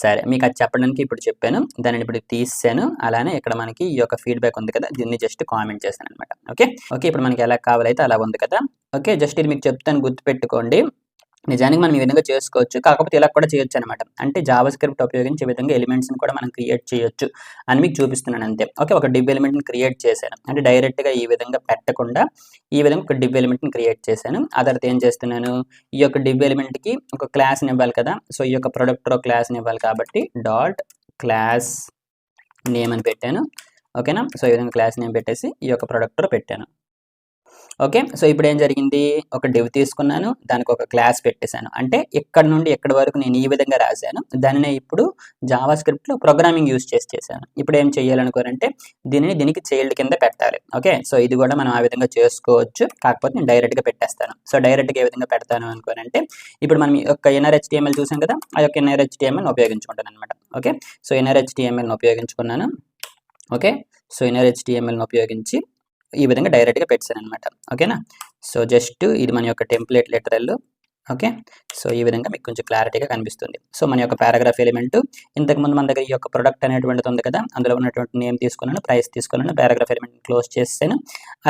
సరే మీకు అది చెప్పడానికి ఇప్పుడు చెప్పాను, దానిని ఇప్పుడు తీసాను. అలానే ఇక్కడ మనకి ఈ యొక్క ఫీడ్బ్యాక్ ఉంది కదా, దీన్ని జస్ట్ కామెంట్ చేశాను అనమాట. ఓకే ఓకే, ఇప్పుడు మనకి ఎలా కావాలైతే అలా ఉంది కదా. ఓకే, జస్ట్ ఇది మీకు చెప్తాను, గుర్తుపెట్టుకోండి. నిజానికి మనం ఈ విధంగా చేసుకోవచ్చు, కాకపోతే ఇలా కూడా చేయొచ్చు అనమాట. అంటే జావా స్క్రిప్ట్ ఉపయోగించి ఈ విధంగా ఎలిమెంట్స్ని కూడా మనం క్రియేట్ చేయొచ్చు అని మీకు చూపిస్తున్నాను అంతే. ఓకే, ఒక డివ్ ఎలిమెంట్ని క్రియేట్ చేశాను, అంటే డైరెక్ట్గా ఈ విధంగా పెట్టకుండా ఈ విధంగా ఒక డివ్ ఎలిమెంట్ని క్రియేట్ చేశాను. ఆ తర్వాత ఏం చేస్తున్నాను, ఈ యొక్క డివ్ ఎలిమెంట్కి ఒక క్లాస్ని ఇవ్వాలి కదా. సో ఈ యొక్క ప్రొడక్ట్ క్లాస్ని ఇవ్వాలి కాబట్టి డాట్ క్లాస్ నేమ్ అని పెట్టాను. ఓకేనా, సో ఈ విధంగా క్లాస్ నేమ్ పెట్టేసి ఈ యొక్క ప్రొడక్ట్ పెట్టాను. ఓకే, సో ఇప్పుడు ఏం జరిగింది, ఒక డివ్ తీసుకున్నాను, దానికి ఒక క్లాస్ పెట్టేశాను. అంటే ఇక్కడ నుండి ఎక్కడి వరకు నేను ఈ విధంగా రాశాను, దానినే ఇప్పుడు జావా స్క్రిప్ట్లో ప్రోగ్రామింగ్ యూజ్ చేశాను. ఇప్పుడు ఏం చేయాలనుకోరంటే దీనికి చైల్డ్ కింద పెట్టాలి. ఓకే, సో ఇది కూడా మనం ఆ విధంగా చేసుకోవచ్చు, కాకపోతే నేను డైరెక్ట్గా పెట్టేస్తాను. సో డైరెక్ట్గా ఏ విధంగా పెడతాను అనుకోనంటే, ఇప్పుడు మనం ఈ యొక్క ఇన్నర్ హెచ్టిఎంఎల్ చూసాం కదా, ఆ యొక్క ఇన్నర్ హెచ్టిఎంఎల్ని ఉపయోగించుకుంటాను అనమాట. ఓకే, సో ఇన్నర్ హెచ్టిఎంఎల్ని ఉపయోగించుకున్నాను. ఓకే, సో ఇన్నర్ హెచ్టిఎంఎల్ని ఉపయోగించి ఈ విధంగా డైరెక్ట్గా పెట్టాను అనమాట. ఓకేనా, సో జస్ట్ ఇది మన యొక్క టెంప్లెట్ లెటరల్. ఓకే, సో ఈ విధంగా మీకు కొంచెం క్లారిటీగా కనిపిస్తుంది. సో మన యొక్క పారాగ్రాఫ్ ఎలిమెంట్, ఇంతకుముందు మన దగ్గర ఈ యొక్క ప్రొడక్ట్ అనేటువంటిది ఉంది కదా, అందులో ఉన్నటువంటి నేమ్ తీసుకున్నాను, ప్రైస్ తీసుకున్నాను, పారాగ్రాఫ్ ఎలిమెంట్ క్లోజ్ చేసాను.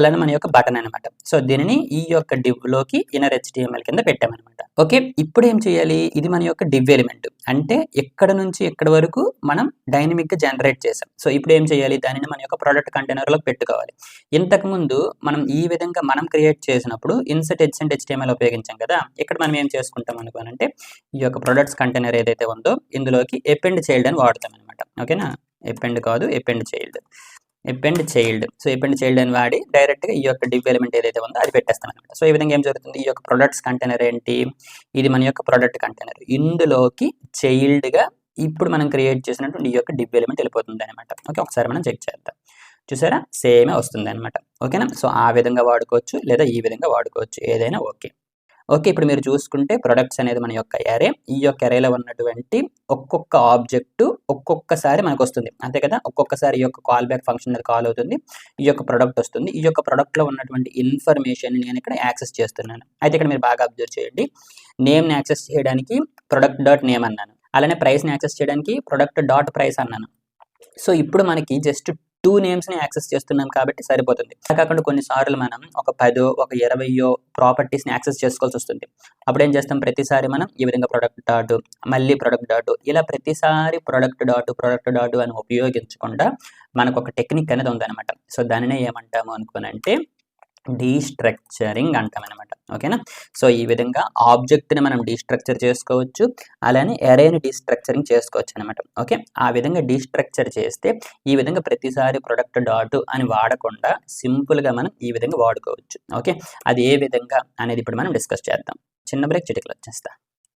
అలానే మన యొక్క బటన్ అనమాట. సో దీనిని ఈ యొక్క డివ్లోకి ఇన్నర్ హెచ్టిఎంఎల్ కింద పెట్టామన్నమాట. ఓకే, ఇప్పుడు ఏం చేయాలి, ఇది మన యొక్క డివ్ ఎలిమెంట్, అంటే ఎక్కడ నుంచి ఎక్కడి వరకు మనం డైనమిక్గా జనరేట్ చేసాం. సో ఇప్పుడు ఏం చేయాలి, దానిని మన యొక్క ప్రొడక్ట్ కంటైనర్లోకి పెట్టుకోవాలి. ఇంతకుముందు మనం ఈ విధంగా మనం క్రియేట్ చేసినప్పుడు ఇన్సర్ట్ హెచ్టిఎంఎల్ ఉపయోగించాం కదా, ఇక్కడ మనం ఏం చేసుకుంటాం అనుకోనంటే ఈ యొక్క ప్రొడక్ట్స్ కంటైనర్ ఏదైతే ఉందో ఇందులోకి ఎపెండ్ చైల్డ్ అని వాడతాం అనమాట. ఓకేనా, ఎపెండ్ కాదు, ఎపెండ్ చైల్డ్. సో ఎపెండ్ చైల్డ్ అని వాడి డైరెక్ట్గా ఈ యొక్క డివ్ ఎలిమెంట్ ఏదైతే ఉందో అది పెట్టేస్తాం అనమాట. సో ఈ విధంగా ఏం జరుగుతుంది, ఈ యొక్క ప్రొడక్ట్స్ కంటైనర్ ఏంటి, ఇది మన యొక్క ప్రొడక్ట్ కంటైనర్, ఇందులోకి చైల్డ్గా ఇప్పుడు మనం క్రియేట్ చేసినటువంటి ఈ యొక్క డివ్ ఎలిమెంట్ వెళ్ళిపోతుంది అనమాట. ఓకే, ఒకసారి మనం చెక్ చేద్దాం. చూసారా, సేమే వస్తుంది అనమాట. ఓకేనా, సో ఆ విధంగా వాడుకోవచ్చు లేదా ఈ విధంగా వాడుకోవచ్చు, ఏదైనా ఓకే. ఓకే, ఇప్పుడు మీరు చూసుకుంటే ప్రొడక్ట్స్ అనేది మన యొక్క అరే, ఈ యొక్క అరేలో ఉన్నటువంటి ఒక్కొక్క ఆబ్జెక్టు ఒక్కొక్కసారి మనకు వస్తుంది, అంతే కదా. ఒక్కొక్కసారి ఈ యొక్క కాల్ బ్యాక్ ఫంక్షన్ అనేది కాల్ అవుతుంది, ఈ యొక్క ప్రొడక్ట్ వస్తుంది. ఈ యొక్క ప్రొడక్ట్లో ఉన్నటువంటి ఇన్ఫర్మేషన్ నేను ఇక్కడ యాక్సెస్ చేస్తున్నాను. అయితే ఇక్కడ మీరు బాగా అబ్జర్వ్ చేయండి, నేమ్ని యాక్సెస్ చేయడానికి ప్రొడక్ట్ డాట్ నేమ్ అన్నాను, అలానే ప్రైస్ని యాక్సెస్ చేయడానికి ప్రొడక్ట్ డాట్ ప్రైస్ అన్నాను. సో ఇప్పుడు మనకి జస్ట్ 2 నేమ్స్ని యాక్సెస్ చేస్తున్నాం కాబట్టి సరిపోతుంది. కాకుండా కొన్నిసార్లు మనం ఒక 10 ఒక 20 ప్రాపర్టీస్ని యాక్సెస్ చేసుకోవాల్సి వస్తుంది. అప్పుడు ఏం చేస్తాం, ప్రతిసారి మనం ఈ విధంగా ప్రొడక్ట్ డాట్, మళ్ళీ ప్రొడక్ట్ డాట్, ఇలా ప్రతిసారి ప్రొడక్ట్ డాట్ అని ఉపయోగించకుండా మనకు ఒక టెక్నిక్ అనేది ఉందన్నమాట. సో దానినే ఏమంటాము అనుకోనంటే డీస్ట్రక్చరింగ్ అంటాం అనమాట. ఓకేనా, సో ఈ విధంగా ఆబ్జెక్ట్ని మనం డీస్ట్రక్చర్ చేసుకోవచ్చు, అలానే అరేని డీస్ట్రక్చరింగ్ చేసుకోవచ్చు అనమాట. ఓకే, ఆ విధంగా డీస్ట్రక్చర్ చేస్తే ఈ విధంగా ప్రతిసారి ప్రొడక్ట్ డాట్ అని వాడకుండా సింపుల్గా మనం ఈ విధంగా వాడుకోవచ్చు. ఓకే, అది ఏ విధంగా అనేది ఇప్పుడు మనం డిస్కస్ చేద్దాం. చిన్న బ్రేక్, చిటికలు వచ్చేస్తా.